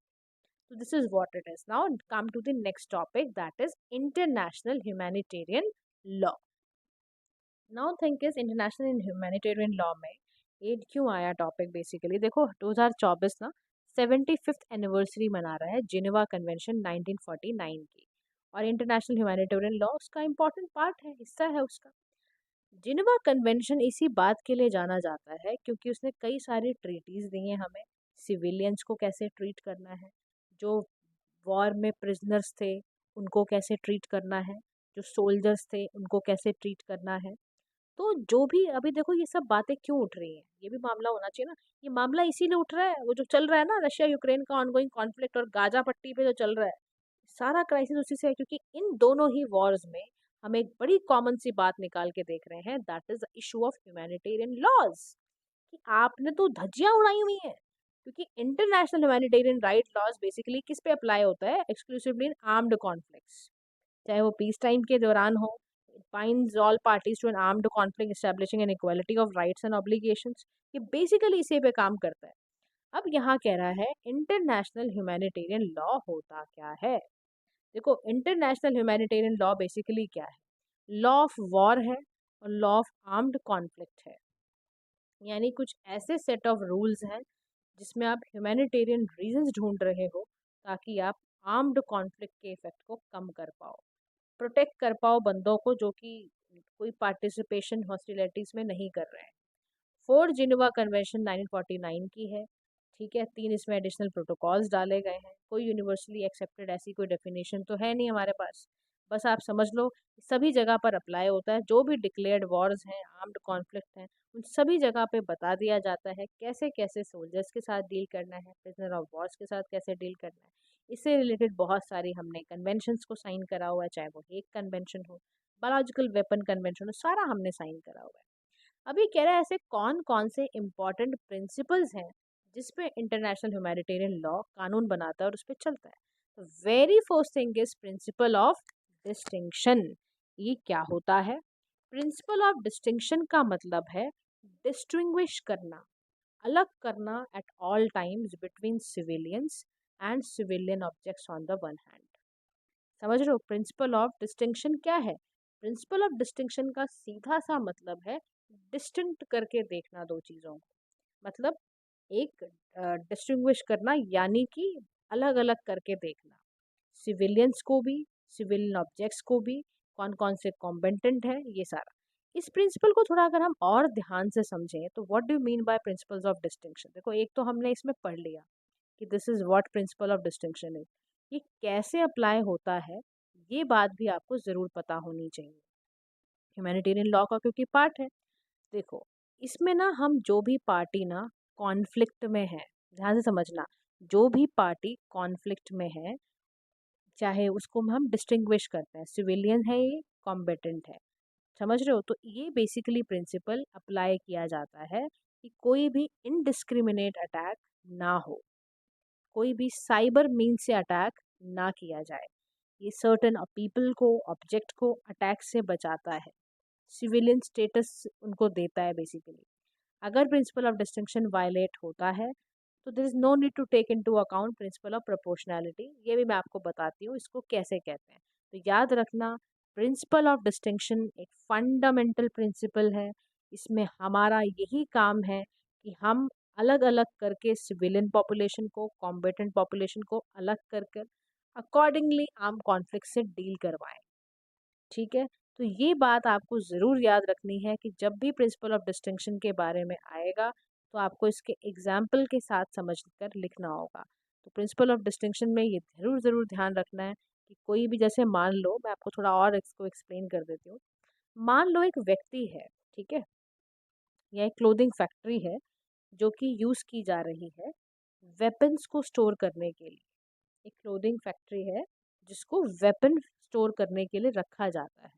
तो this is what it is. Now come to the next topic, that is international humanitarian law. Now think is international in humanitarian law में ये क्यों आया टॉपिक। बेसिकली देखो 2024 ना 75th एनिवर्सरी मना रहा है जिनेवा कन्वेंशन 1949 की। और इंटरनेशनल ह्यूमैनिटेरियन लॉ उसका इंपॉर्टेंट पार्ट है, हिस्सा है उसका। जिनेवा कन्वेंशन इसी बात के लिए जाना जाता है क्योंकि उसने कई सारी ट्रीटीज दी हैं हमें, सिविलियंस को कैसे ट्रीट करना है, जो वॉर में प्रिजनर्स थे उनको कैसे ट्रीट करना है, जो सोल्जर्स थे उनको कैसे ट्रीट करना है। तो जो भी अभी देखो ये सब बातें क्यों उठ रही हैं, ये भी मामला होना चाहिए ना। ये मामला इसीलिए उठ रहा है, वो जो चल रहा है ना रशिया यूक्रेन का ऑनगोइंग कॉन्फ्लिक्ट, और गाजा पट्टी पे जो चल रहा है, सारा क्राइसिस उसी से है। क्योंकि इन दोनों ही वॉर्स में हम एक बड़ी कॉमन सी बात निकाल के देख रहे हैं, that is the issue of humanitarian laws. कि आपने तो धज्जियां उड़ाई हुई हैं। क्योंकि international humanitarian right laws basically किस पे अप्लाई होता है, एक्सक्लूसिवली इन आर्म्ड कॉन्फ्लिक्ट्स, चाहे वो पीस टाइम के दौरान हो। It binds all parties to an armed conflict establishing an equality of rights and obligations. ये बेसिकली इसी पे काम करता है। अब यहाँ कह रहा है इंटरनेशनल ह्यूमैनिटेरियन लॉ होता क्या है। देखो इंटरनेशनल ह्यूमैनिटेरियन लॉ बेसिकली क्या है, लॉ ऑफ वॉर है और लॉ ऑफ आर्म्ड कॉन्फ्लिक्ट है। यानी कुछ ऐसे सेट ऑफ रूल्स हैं जिसमें आप ह्यूमैनिटेरियन रीजंस ढूंढ रहे हो ताकि आप आर्म्ड कॉन्फ्लिक्ट के इफेक्ट को कम कर पाओ, प्रोटेक्ट कर पाओ बंदों को जो कि कोई पार्टिसिपेशन हॉस्टिलिटीज में नहीं कर रहे हैं। 4 जिनेवा कन्वेंशन 1949 की है। ठीक है, 3 इसमें एडिशनल प्रोटोकॉल्स डाले गए हैं। कोई यूनिवर्सली एक्सेप्टेड ऐसी कोई डेफिनेशन तो है नहीं हमारे पास। बस आप समझ लो सभी जगह पर अप्लाई होता है। जो भी डिक्लेयर्ड वॉर्स हैं, आर्म्ड कॉन्फ्लिक्ट हैं, उन सभी जगह पे बता दिया जाता है कैसे कैसे सोल्जर्स के साथ डील करना है, प्रिजनर ऑफ वॉर्स के साथ कैसे डील करना है। इससे रिलेटेड बहुत सारी हमने कन्वेंशंस को साइन करा हुआ है, चाहे वो हेग कन्वेंशन हो, बायोलॉजिकल वेपन कन्वेंशन हो, सारा हमने साइन करा हुआ है। अभी कह रहा है ऐसे कौन कौन से इम्पोर्टेंट प्रिंसिपल्स हैं जिस पे इंटरनेशनल ह्यूमैनिटेरियन लॉ कानून बनाता है और उस पर चलता है। Very first thing is principal of distinction. ये क्या होता है, प्रिंसिपल ऑफ डिस्टिंक्शन का मतलब है डिस्टिंग्विश करना, अलग करना at all times between civilians and civilian objects on the one hand. समझ रहे हो प्रिंसिपल ऑफ डिस्टिंक्शन क्या है? प्रिंसिपल ऑफ डिस्टिंक्शन का सीधा सा मतलब है डिस्टिंक्ट करके देखना दो चीज़ों को। मतलब एक डिस्टिंग्विश करना, यानी कि अलग अलग करके देखना, सिविलियंस को भी, सिविलियन ऑब्जेक्ट्स को भी, कौन कौन से कॉम्बेटेंट है, ये सारा। इस प्रिंसिपल को थोड़ा अगर हम और ध्यान से समझें तो what do mean by principles of distinction. देखो एक तो हमने इसमें पढ़ लिया कि this is what principal of distinction is. ये कैसे अप्लाई होता है, ये बात भी आपको ज़रूर पता होनी चाहिए, ह्यूमैनिटेरियन लॉ का क्योंकि पार्ट है। देखो इसमें ना हम जो भी पार्टी ना कॉन्फ्लिक्ट में है, ध्यान से समझना, जो भी पार्टी कॉन्फ्लिक्ट में है, चाहे उसको हम डिस्टिंग्विश करते हैं, सिविलियन है ये, कॉम्बेटेंट है, समझ रहे हो। तो ये बेसिकली प्रिंसिपल अप्लाई किया जाता है कि कोई भी इनडिस्क्रिमिनेट अटैक ना हो, कोई भी साइबर मीन से अटैक ना किया जाए। ये सर्टेन पीपल को, ऑब्जेक्ट को अटैक से बचाता है, सिविलियन स्टेटस उनको देता है बेसिकली। अगर प्रिंसिपल ऑफ डिस्टिंक्शन वायलेट होता है तो there is no need to take into account principle of proportionality. ये भी मैं आपको बताती हूँ इसको कैसे कहते हैं। तो याद रखना, प्रिंसिपल ऑफ डिस्टिंक्शन एक फंडामेंटल प्रिंसिपल है। इसमें हमारा यही काम है कि हम अलग अलग करके सिविलियन पॉपुलेशन को, कॉम्बेटेंट पॉपुलेशन को अलग कर कर अकॉर्डिंगली आर्म कॉन्फ्लिक्ट से डील करवाएं। ठीक है, तो ये बात आपको ज़रूर याद रखनी है कि जब भी प्रिंसिपल ऑफ डिस्टिंक्शन के बारे में आएगा तो आपको इसके एग्जाम्पल के साथ समझ कर लिखना होगा। तो प्रिंसिपल ऑफ डिस्टिंक्शन में ये ज़रूर ज़रूर ध्यान रखना है कि कोई भी, जैसे मान लो, मैं आपको थोड़ा और इसको एक्सप्लेन कर देती हूँ। मान लो एक व्यक्ति है, ठीक है, या एक क्लोथिंग फैक्ट्री है जो कि यूज़ की जा रही है वेपन्स को स्टोर करने के लिए। एक क्लोथिंग फैक्ट्री है जिसको वेपन स्टोर करने के लिए रखा जाता है,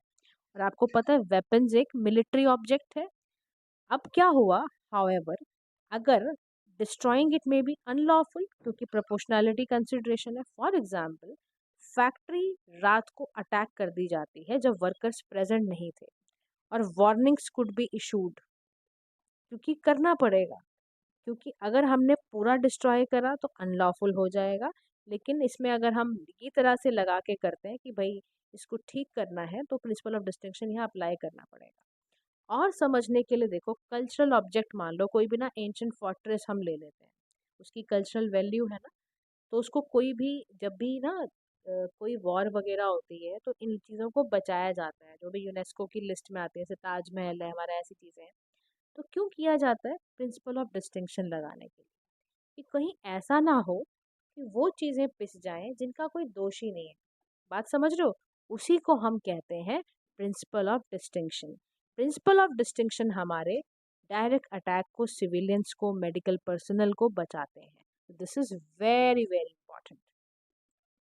और आपको पता है वेपन्स एक मिलिट्री ऑब्जेक्ट है। अब क्या हुआ, हाउएवर, अगर डिस्ट्रॉइंग इट में बी अनलॉफुल, क्योंकि प्रोपोर्शनैलिटी कंसिडरेशन है। फॉर एग्जांपल, फैक्ट्री रात को अटैक कर दी जाती है जब वर्कर्स प्रेजेंट नहीं थे, और वार्निंग्स कुड बी इशूड, क्योंकि करना पड़ेगा, क्योंकि अगर हमने पूरा डिस्ट्रॉय करा तो अनलॉफुल हो जाएगा। लेकिन इसमें अगर हम ये तरह से लगा के करते हैं कि भाई इसको ठीक करना है, तो प्रिंसिपल ऑफ डिस्टिंक्शन यहाँ अप्लाई करना पड़ेगा। और समझने के लिए देखो, कल्चरल ऑब्जेक्ट, मान लो कोई भी ना एंशिएंट फोर्ट्रेस हम ले लेते हैं, उसकी कल्चरल वैल्यू है ना, तो उसको कोई भी, जब भी ना कोई वॉर वगैरह होती है तो इन चीज़ों को बचाया जाता है, जो भी यूनेस्को की लिस्ट में आती है, जैसे ताजमहल है हमारा, ऐसी चीज़ें हैं। तो क्यों किया जाता है? प्रिंसिपल ऑफ डिस्टिंक्शन लगाने के लिए, कि कहीं ऐसा ना हो कि वो चीज़ें पिस जाएं जिनका कोई दोष ही नहीं है। बात समझ रहे हो? उसी को हम कहते हैं principle of distinction. Principle of distinction हमारे डायरेक्ट अटैक को, सिविलियंस को, मेडिकल पर्सनल को बचाते हैं। This is very very important.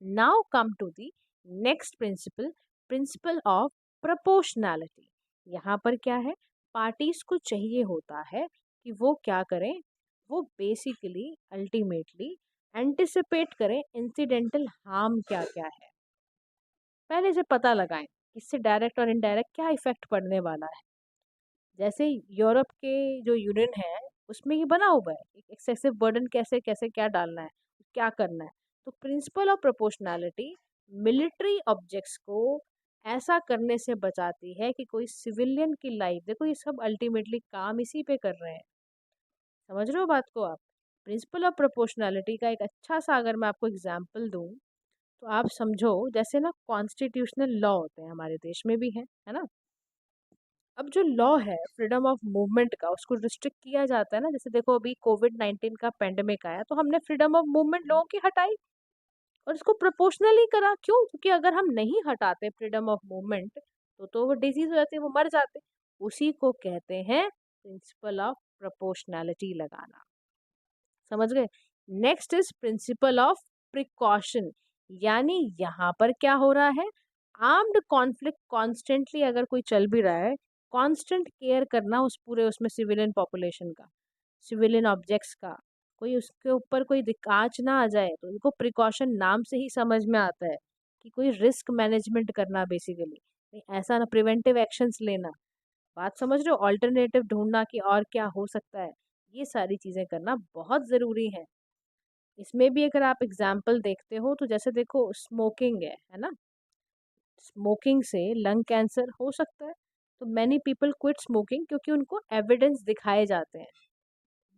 Now come to the next principle, principle of proportionality. यहाँ पर क्या है, पार्टीज को चाहिए होता है कि वो क्या करें, वो बेसिकली अल्टीमेटली एंटिसिपेट करें इंसिडेंटल हार्म क्या क्या है, पहले से पता लगाएं इससे डायरेक्ट और इनडायरेक्ट क्या इफेक्ट पड़ने वाला है। जैसे यूरोप के जो यूनियन है उसमें ये बना हुआ है एक एक्सेसिव बर्डन कैसे कैसे क्या डालना है, क्या करना है। तो principal of proportionality military objects को ऐसा करने से बचाती है कि कोई सिविलियन की लाइफ, देखो ये सब अल्टीमेटली काम इसी पे कर रहे हैं, समझ रहे हो बात को आप। प्रिंसिपल ऑफ प्रोपोर्शनैलिटी का एक अच्छा सा अगर मैं आपको एग्जाम्पल दूं तो आप समझो, जैसे ना कॉन्स्टिट्यूशनल लॉ होते हैं हमारे देश में भी है ना। अब जो लॉ है फ्रीडम ऑफ मूवमेंट का, उसको रिस्ट्रिक्ट किया जाता है ना। जैसे देखो अभी कोविड-19 का पेंडेमिक आया तो हमने फ्रीडम ऑफ मूवमेंट लोगों की हटाई और इसको प्रोपोर्शनली करा। क्यों? क्योंकि अगर हम नहीं हटाते फ्रीडम ऑफ मूवमेंट तो वो डिजीज हो जाते, वो मर जाते। उसी को कहते हैं प्रिंसिपल ऑफ प्रोपोर्शनैलिटी लगाना, समझ गए। Next is principal of precaution, यानी यहाँ पर क्या हो रहा है, आर्म्ड कॉन्फ्लिक्ट कॉन्स्टेंटली अगर कोई चल भी रहा है, कांस्टेंट केयर करना उस पूरे उसमें सिविलियन पॉपुलेशन का, सिविलियन ऑब्जेक्ट्स का, कोई उसके ऊपर कोई आँच ना आ जाए। तो उनको प्रिकॉशन नाम से ही समझ में आता है कि कोई रिस्क मैनेजमेंट करना बेसिकली, ऐसा ना प्रिवेंटिव एक्शंस लेना। बात समझ रहे हो? ऑल्टरनेटिव ढूंढना कि और क्या हो सकता है, ये सारी चीज़ें करना बहुत ज़रूरी है। इसमें भी अगर आप एग्जाम्पल देखते हो तो जैसे देखो स्मोकिंग है ना, स्मोकिंग से लंग कैंसर हो सकता है। तो मैनी पीपल क्विट स्मोकिंग क्योंकि उनको एविडेंस दिखाए जाते हैं,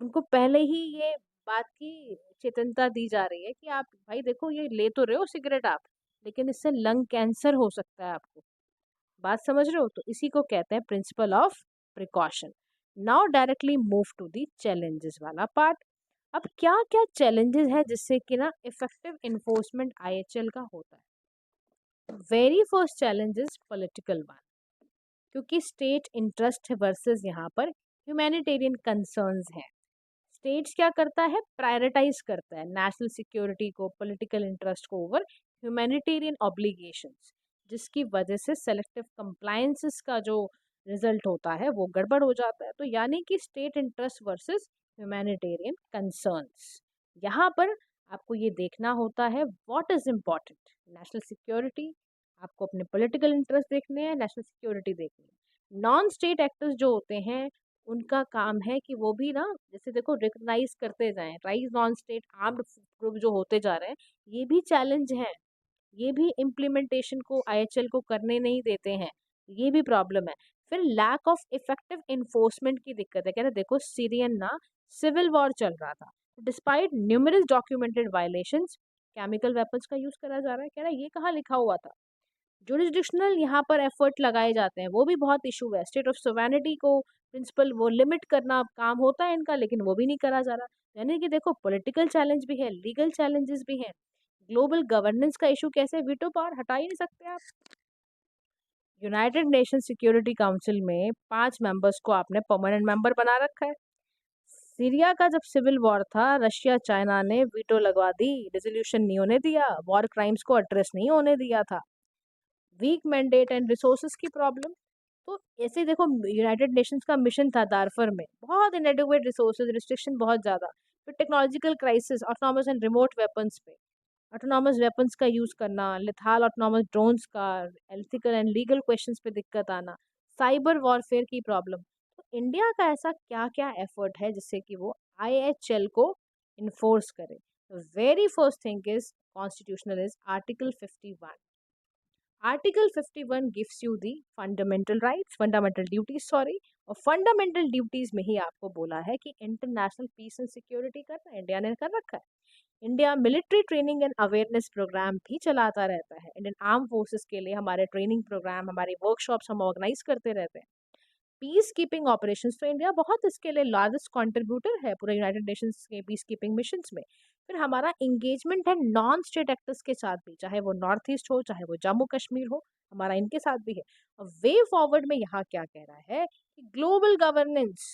उनको पहले ही ये बात की चेतनता दी जा रही है कि आप भाई देखो ये ले तो रहे हो सिगरेट आप, लेकिन इससे लंग कैंसर हो सकता है आपको। बात समझ रहे हो? तो इसी को कहते हैं principle of precaution. Now directly move to the challenges वाला पार्ट। अब क्या क्या चैलेंजेस है जिससे कि ना इफेक्टिव इन्फोर्समेंट आईएचएल का होता है? Very first challenge is political one, क्योंकि स्टेट इंटरेस्ट वर्सेस यहाँ पर ह्यूमैनिटेरियन कंसर्न्स हैं। स्टेट्स क्या करता है, प्रायोरिटाइज करता है नेशनल सिक्योरिटी को, पॉलिटिकल इंटरेस्ट को ओवर ह्यूमैनिटेरियन ऑब्लिगेशंस, जिसकी वजह से सेलेक्टिव कंप्लायंसेस का जो रिजल्ट होता है वो गड़बड़ हो जाता है। तो यानी कि state interest versus humanitarian concerns, यहाँ पर आपको ये देखना होता है what is important, national security, आपको अपने पॉलिटिकल इंटरेस्ट देखने हैं, नेशनल सिक्योरिटी देखनी है। नॉन स्टेट एक्टर्स जो होते हैं उनका काम है कि वो भी ना जैसे देखो रिकग्नाइज करते जाएं, rise non state armed group जो होते जा रहे हैं, ये भी चैलेंज है, ये भी इम्प्लीमेंटेशन को आईएचएल को करने नहीं देते हैं, ये भी प्रॉब्लम है। फिर लैक ऑफ इफेक्टिव इन्फोर्समेंट की दिक्कत है। कह रहे देखो सीरियन ना सिविल वॉर चल रहा था, despite numerous documented violations chemical weapons का यूज करा जा रहा है। कह रहा है ये कहाँ लिखा हुआ था? जुरिस्डिक्शनल यहाँ पर एफर्ट लगाए जाते हैं, वो भी बहुत इशू है। स्टेट ऑफ सोवेनिटी को प्रिंसिपल वो लिमिट करना काम होता है इनका, लेकिन वो भी नहीं करा जा रहा। यानी कि देखो पॉलिटिकल चैलेंज भी है, लीगल चैलेंजेस भी हैं। ग्लोबल गवर्नेंस का इशू कैसे, वीटो पावर हटा ही नहीं सकते आप। यूनाइटेड नेशन सिक्योरिटी काउंसिल में 5 मेंबर्स को आपने परमानेंट मेंबर बना रखा है। सीरिया का जब सिविल वॉर था, रशिया चाइना ने वीटो लगवा दी, रेजोल्यूशन नहीं होने दिया, वॉर क्राइम्स को एड्रेस नहीं होने दिया था। वीक मैंडेट एंड रिसोर्सेज की प्रॉब्लम, तो ऐसे देखो यूनाइटेड नेशंस का मिशन था दारफर में, बहुत इनएडिक्वेट रिसोर्सेज, रिस्ट्रिक्शन बहुत ज़्यादा। फिर technological crisis, autonomous and remote weapons पे, ऑटोनॉमस वेपन्स का यूज़ करना, लिथाल ऑटोनॉमस ड्रोन्स का, एथिकल एंड लीगल क्वेश्चंस पे दिक्कत आना, साइबर वॉरफेयर की प्रॉब्लम। तो इंडिया का ऐसा क्या क्या एफर्ट है जिससे कि वो आईएचएल को इन्फोर्स करे? Very first thing is constitutional is article 51। Article 51 gives you the fundamental rights, fundamental duties sorry, और फंडामेंटल ड्यूटीज में ही आपको बोला है कि इंटरनेशनल पीस एंड सिक्योरिटी करना इंडिया ने कर रखा है। India military training and awareness programme भी चलाता रहता है। इंडियन आर्म फोर्सेस के लिए हमारे ट्रेनिंग प्रोग्राम, हमारे वर्कशॉप्स हम ऑर्गेनाइज करते रहते हैं। पीस कीपिंग ऑपरेशंस, तो इंडिया बहुत इसके लिए लार्जेस्ट कंट्रीब्यूटर है पूरे यूनाइटेड नेशंस के पीस कीपिंग मिशंस में। फिर हमारा इंगेजमेंट है नॉन स्टेट एक्टर्स के साथ भी, चाहे वो नॉर्थ ईस्ट हो, चाहे वो जम्मू कश्मीर हो, हमारा इनके साथ भी है। और वे फॉरवर्ड में यहाँ क्या कह रहा है कि ग्लोबल गवर्नेंस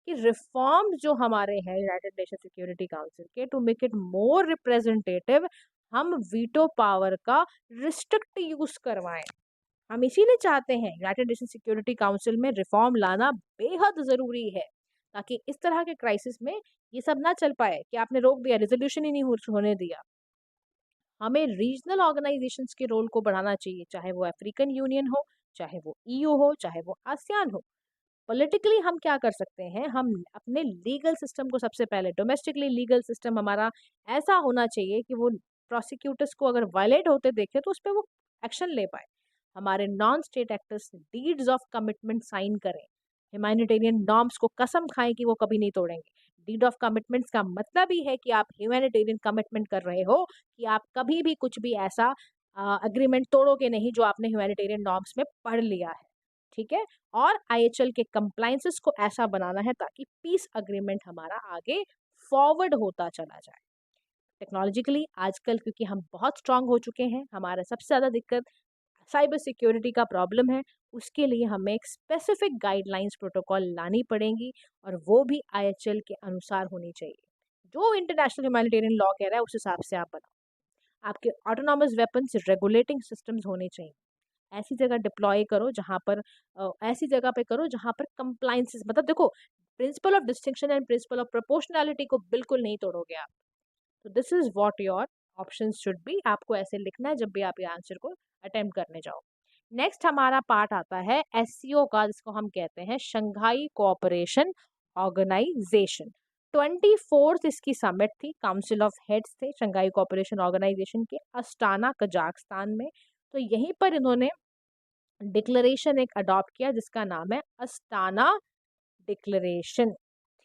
की रिफॉर्म जो हमारे हैं यूनाइटेड नेशन सिक्योरिटी काउंसिल के, to make it more representative, हम वीटो पावर का रिस्ट्रिक्ट यूज करवाएं। हम इसीलिए चाहते हैं यूनाइटेड नेशन सिक्योरिटी काउंसिल में रिफॉर्म लाना बेहद ज़रूरी है, ताकि इस तरह के क्राइसिस में ये सब ना चल पाए कि आपने रोक दिया, रेजोल्यूशन ही नहीं होने दिया। हमें रीजनल ऑर्गेनाइजेशंस के रोल को बढ़ाना चाहिए, चाहे वो अफ्रीकन यूनियन हो, चाहे वो ईयू हो, चाहे वो आसियान हो। पॉलिटिकली हम क्या कर सकते हैं, हम अपने लीगल सिस्टम को सबसे पहले, डोमेस्टिकली लीगल सिस्टम हमारा ऐसा होना चाहिए कि वो प्रोसिक्यूटर्स को अगर वायलेट होते देखे तो उस पर वो एक्शन ले पाए। हमारे non state actors deeds of commitment sign करें, ह्यूमैनिटेरियन नॉर्म्स को कसम खाएं कि वो कभी नहीं तोड़ेंगे। डीड ऑफ कमिटमेंट्स का मतलब ही है कि आप ह्यूमैनिटेरियन कमिटमेंट कर रहे हो कि आप कभी भी कुछ भी ऐसा अग्रीमेंट तोड़ोगे नहीं जो आपने ह्यूमैनिटेरियन नॉर्म्स में पढ़ लिया है। ठीक है? और आईएचएल के कंप्लायंसेस को ऐसा बनाना है ताकि पीस अग्रीमेंट हमारा आगे फॉरवर्ड होता चला जाए। टेक्नोलॉजिकली आजकल क्योंकि हम बहुत स्ट्रांग हो चुके हैं, हमारा सबसे ज़्यादा दिक्कत साइबर सिक्योरिटी का प्रॉब्लम है, उसके लिए हमें एक स्पेसिफिक गाइडलाइंस प्रोटोकॉल लानी पड़ेंगी, और वो भी आईएचएल के अनुसार होनी चाहिए। जो इंटरनेशनल ह्यूमैनिटेरियन लॉ कह रहा है उस हिसाब से आप बनाओ। आपके ऑटोनॉमस वेपन्स रेगुलेटिंग सिस्टम्स होने चाहिए। ऐसी जगह डिप्लॉय करो जहाँ पर ऐसी जगह पे करो जहाँ पर कंप्लायंसेस, मतलब देखो principal of distinction and principal of proportionality को बिल्कुल नहीं तोड़ोगे आप। तो this is what your options should be, आपको ऐसे लिखना है जब भी आप ये आंसर को अटेम्प्ट करने जाओ। नेक्स्ट हमारा पार्ट आता है एससीओ का, जिसको हम कहते हैं शंघाई कोऑपरेशन ऑर्गेनाइजेशन। 24th इसकी समिट थी, काउंसिल ऑफ हेड्स थे शंघाई कोऑपरेशन ऑर्गेनाइजेशन के, अस्ताना कजाकिस्तान में। तो यहीं पर इन्होंने डिक्लेरेशन एक अडॉप्ट किया जिसका नाम है अस्ताना डिक्लेरेशन।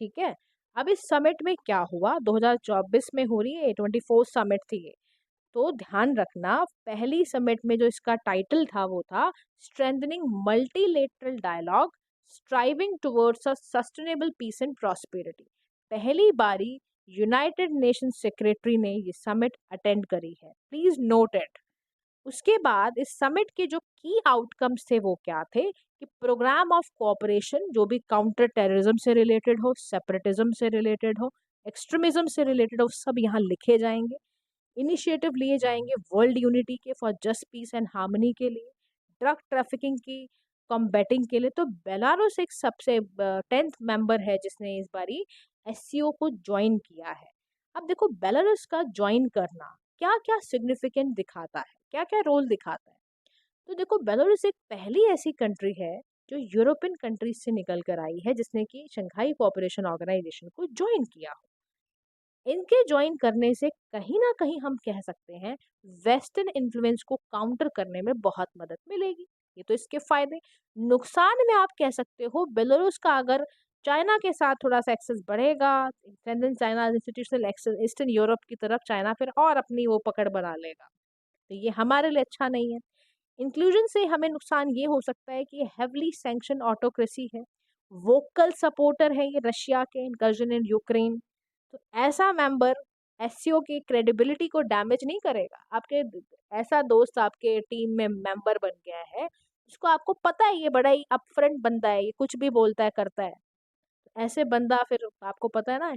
ठीक है, अब इस समिट में क्या हुआ, 2024 में हो रही है, 24 समिट थी ये। तो ध्यान रखना, पहली समिट में जो इसका टाइटल था वो था strengthening multilateral dialogue striving towards a sustainable peace and prosperity. पहली बारी यूनाइटेड नेशन सेक्रेटरी ने ये समिट अटेंड करी है, प्लीज नोट इट। उसके बाद इस समिट के जो की आउटकम्स थे वो क्या थे कि प्रोग्राम ऑफ कोऑपरेशन जो भी काउंटर टेररिज्म से रिलेटेड हो, सेपरेटिज्म से रिलेटेड हो, एक्सट्रीमिज्म से रिलेटेड हो, सब यहाँ लिखे जाएंगे। इनिशिएटिव लिए जाएंगे वर्ल्ड यूनिटी के for just peace and harmony के लिए, ड्रग ट्रैफिकिंग की कॉम्बैटिंग के लिए। तो बेलारूस एक सबसे 10th मेंबर है जिसने इस बारी एससीओ को ज्वाइन किया है। अब देखो बेलारूस का ज्वाइन करना क्या क्या सिग्निफिकेंट दिखाता है, क्या क्या रोल दिखाता है। तो देखो बेलारूस एक पहली ऐसी कंट्री है जो यूरोपियन कंट्रीज से निकल कर आई है जिसने कि शंघाई कोऑपरेशन ऑर्गेनाइजेशन को ज्वाइन किया हो। इनके ज्वाइन करने से कहीं ना कहीं हम कह सकते हैं वेस्टर्न इन्फ्लुएंस को काउंटर करने में बहुत मदद मिलेगी। ये तो इसके फायदे। नुकसान में आप कह सकते हो बेलारूस का अगर चाइना के साथ थोड़ा सा एक्सेस बढ़ेगा, China institutional access eastern Europe की तरफ चाइना फिर और अपनी वो पकड़ बना लेगा, तो ये हमारे लिए अच्छा नहीं है। इंक्लूजन से हमें नुकसान ये हो सकता है कि हेवली सैंक्शन ऑटोक्रेसी है, वोकल सपोर्टर है ये रशिया के इनकर्जन इन यूक्रेन। तो ऐसा मेंबर एससीओ की क्रेडिबिलिटी को डैमेज नहीं करेगा। आपके ऐसा दोस्त आपके टीम में मेंबर बन गया है जिसको आपको पता है ये बड़ा ही अपफ्रंट बंदा है, ये कुछ भी बोलता है करता है, तो ऐसे बंदा फिर आपको पता है ना,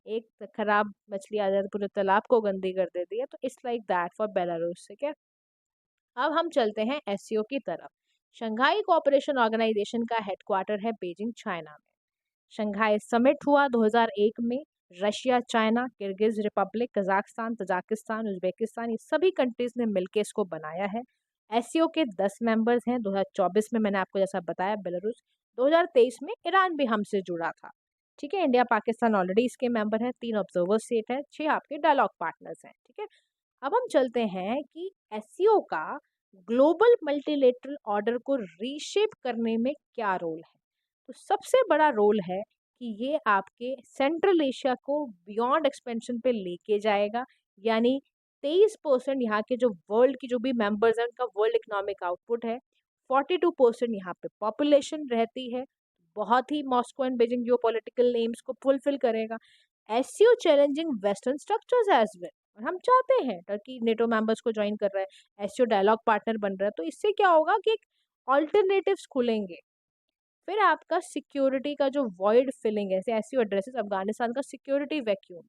एक खराब मछली आ जाए तो पूरे तालाब को गंदी कर देती है। तो it's like that for Belarus से क्या। अब हम चलते हैं एससीओ की तरफ। शंघाई कोऑपरेशन ऑर्गेनाइजेशन का हेडक्वार्टर है बीजिंग चाइना में। शंघाई समिट हुआ 2001 में। Russia, China, Kyrgyz Republic, Kazakhstan, Tajikistan, Uzbekistan, ये सभी कंट्रीज ने मिलकर इसको बनाया है। एससीओ के 10 मेंबर्स हैं। 2024 में मैंने आपको जैसा बताया बेलारूस, 2023 में ईरान भी हमसे जुड़ा था। ठीक है, इंडिया पाकिस्तान ऑलरेडी इसके मेंबर है, 3 ऑब्जर्वर स्टेट है, 6 आपके डायलॉग पार्टनर्स हैं। ठीक है, अब हम चलते हैं कि एससीओ का ग्लोबल मल्टीलेटरल ऑर्डर को रीशेप करने में क्या रोल है। तो सबसे बड़ा रोल है कि ये आपके सेंट्रल एशिया को बियॉन्ड एक्सपेंशन पे लेके जाएगा। यानी 23% यहाँ के जो वर्ल्ड की जो भी मेंबर्स हैं उनका वर्ल्ड इकोनॉमिक आउटपुट है, 42% यहाँ पे पॉपुलेशन रहती है। बहुत ही Moscow and Beijing geopolitical aims को फुलफिल करेगा। SCO challenging western structures as well, और हम चाहते हैं टर्की नेटो मेंबर्स को ज्वाइन कर रहा है, एससीओ डायलॉग पार्टनर बन रहा है, तो इससे क्या होगा कि एक ऑल्टरनेटिव्स खुलेंगे। फिर आपका सिक्योरिटी का जो वॉइड फिलिंग है, एससीओ एड्रेसेस अफगानिस्तान का सिक्योरिटी वैक्यूम,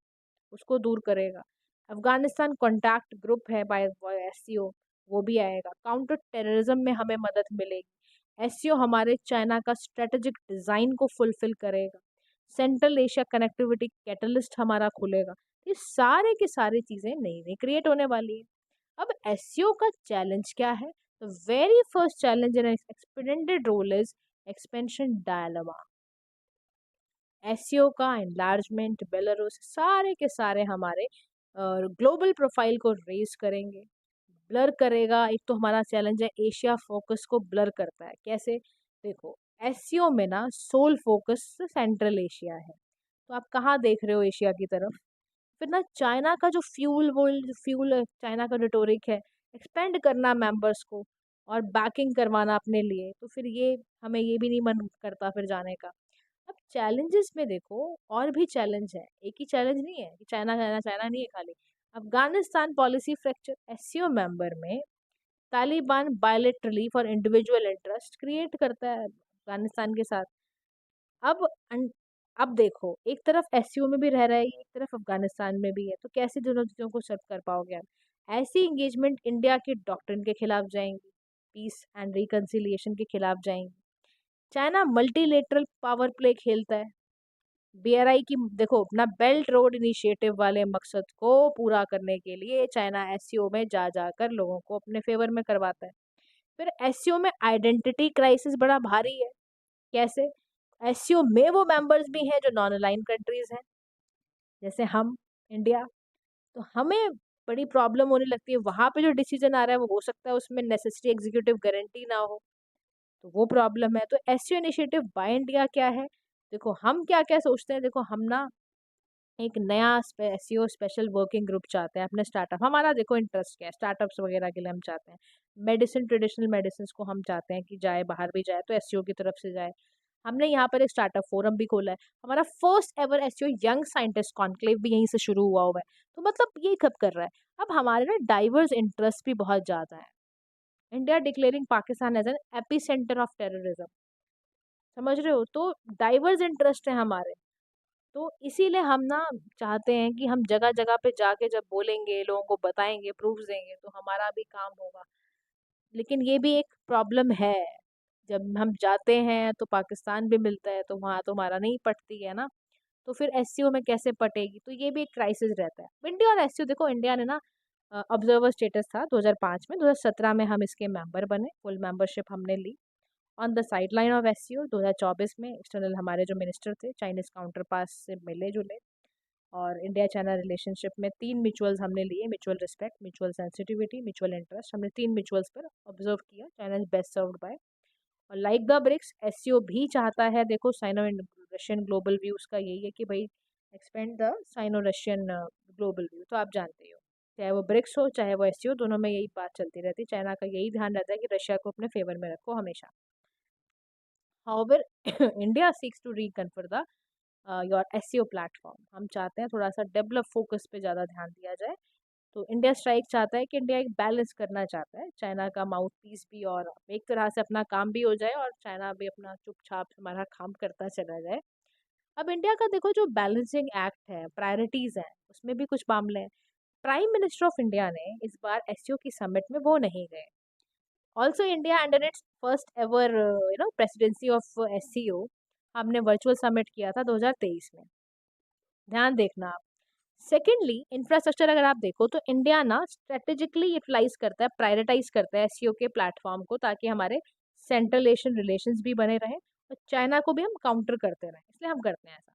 उसको दूर करेगा। अफगानिस्तान कॉन्टैक्ट ग्रुप है बाय एससीओ, वो भी आएगा। काउंटर टेररिज्म में हमें मदद मिलेगी। एससीओ हमारे चाइना का स्ट्रेटेजिक डिजाइन को फुलफिल करेगा। सेंट्रल एशिया कनेक्टिविटी कैटलिस्ट हमारा खुलेगा। ये सारे की सारी चीजें नई नई क्रिएट होने वाली है। अब एससीओ का चैलेंज क्या है? The very first challenge in expanded role is expansion dilemma. SCO का एनलार्जमेंट, बेलारूस, सारे के सारे हमारे ग्लोबल प्रोफाइल को रेज करेंगे, ब्लर करेगा। एक तो हमारा चैलेंज है एशिया फोकस को ब्लर करता है। कैसे? देखो एससीओ में ना सोल फोकस सेंट्रल एशिया है, तो आप कहाँ देख रहे हो एशिया की तरफ। फिर ना चाइना का जो फ्यूल चाइना का रिटोरिक है, एक्सपेंड करना मेंबर्स को और बैकिंग करवाना अपने लिए, तो फिर ये हमें ये भी नहीं मन करता फिर जाने का। अब चैलेंजेस में देखो और भी चैलेंज है, एक ही चैलेंज नहीं है कि चाइना चाइना चाइना नहीं है खाली। Afghanistan policy fracture, SCO member में Taliban bilaterally for individual interest create करता है अफगानिस्तान के साथ। अब अब देखो एक तरफ एससीओ में भी रह रहा है, एक तरफ अफगानिस्तान में भी है, तो कैसे दोनों चीजों को सर्व कर पाओगे आप? ऐसी इंगेजमेंट इंडिया के डॉक्ट्रिन के खिलाफ जाएंगी, पीस एंड रिकंसिलिएशन के खिलाफ जाएंगी। चाइना मल्टीलेटरल पावर प्ले खेलता है। बीआरआई की देखो अपना बेल्ट रोड इनिशिएटिव वाले मकसद को पूरा करने के लिए चाइना एससीओ में जा जाकर लोगों को अपने फेवर में करवाता है। फिर एससीओ में आइडेंटिटी क्राइसिस बड़ा भारी है। कैसे? एससीओ में वो मेंबर्स भी हैं जो नॉन अलाइन कंट्रीज हैं, जैसे हम इंडिया, तो हमें बड़ी प्रॉब्लम होने लगती है। वहाँ पे जो डिसीजन आ रहा है वो हो सकता है उसमें नेसेसरी एग्जीक्यूटिव गारंटी ना हो, तो वो प्रॉब्लम है। तो एससीओ इनिशिएटिव बाय इंडिया क्या है? देखो हम क्या-क्या सोचते हैं, देखो हम ना एक नया एसईओ स्पेशल वर्किंग ग्रुप चाहते हैं अपने स्टार्टअप। हमारा देखो इंटरेस्ट क्या है, स्टार्टअप्स वगैरह के लिए हम चाहते हैं। मेडिसिन, ट्रेडिशनल मेडिसिन को हम चाहते हैं कि जाए, बाहर भी जाए तो एसईओ की तरफ से जाए। हमने यहाँ पर एक स्टार्टअप फोरम भी खोला है। हमारा first ever SEO young scientist conclave भी यहीं से शुरू हुआ हुआ है। तो मतलब ये कब कर रहा है? अब हमारे ना डाइवर्स इंटरेस्ट भी बहुत ज़्यादा है। India declaring Pakistan as an epicentre of terrorism, समझ रहे हो? तो डाइवर्स इंटरेस्ट है हमारे। तो इसीलिए हम ना चाहते हैं कि हम जगह-जगह पे जाके जब बोलेंगे, लोगों को बताएँगे, प्रूफ्स देंगे, तो हमारा भी काम होगा। लेकिन ये भी एक प्रॉब्लम है, जब हम जाते हैं तो पाकिस्तान भी मिलता है, तो वहाँ तो हमारा नहीं पटती है ना, तो फिर एससीओ में कैसे पटेगी? तो ये भी एक क्राइसिस रहता है। इंडिया और एससीओ, देखो इंडिया ने ना ऑब्जर्वर स्टेटस था 2005 में, 2017 में हम इसके मेंबर बने, फुल मेंबरशिप हमने ली। On the sideline of SCO 2024 में एक्सटर्नल हमारे जो मिनिस्टर थे, चाइनीज़ काउंटर पास से मिले-जुले, और इंडिया चाइना रिलेशनशिप में 3 म्यूचुअल्स हमने लिए, mutual respect, mutual sensitivity, mutual interest. हमने 3 म्यूचुअल्स पर ऑब्जर्व किया, China is best served by. और लाइक द ब्रिक्स, एससीओ भी चाहता है, देखो साइनो रशियन ग्लोबल व्यूज़ का यही है कि भाई expand the Sino Russian global view, तो आप जानते ही हो। चाहे वो ब्रिक्स हो, चाहे वो एससीओ, दोनों में यही बात चलती रहती है। चाइना का यही ध्यान रहता है कि रशिया को अपने फेवर में रखो हमेशा। However India seeks to reconfirm the your SEO platform. हम चाहते हैं थोड़ा सा डेवलप फोकस पे ज़्यादा ध्यान दिया जाए। तो इंडिया स्ट्राइक चाहता है कि इंडिया एक बैलेंस करना चाहता है, चाइना का माउथ पीस भी, और एक तरह से अपना काम भी हो जाए और चाइना भी अपना चुपचाप हमारा काम करता चला जाए। अब इंडिया का देखो जो बैलेंसिंग एक्ट है, प्रायोरिटीज़ हैं, उसमें भी कुछ मामले हैं। प्राइम मिनिस्टर ऑफ इंडिया ने इस बार एससीओ की समिट में वो नहीं गए। Also India under its first ever presidency of SCO, हमने वर्चुअल समिट किया था 2023 में, ध्यान देखना आप। सेकेंडली इंफ्रास्ट्रक्चर अगर आप देखो तो इंडिया ना स्ट्रेटेजिकली यूटिलाइज करता है, प्रायोरिटाइज करता है एससीओ के प्लेटफॉर्म को, ताकि हमारे सेंट्रल एशियन रिलेशंस भी बने रहें और चाइना को भी हम काउंटर करते रहें, इसलिए हम करते हैं ऐसा।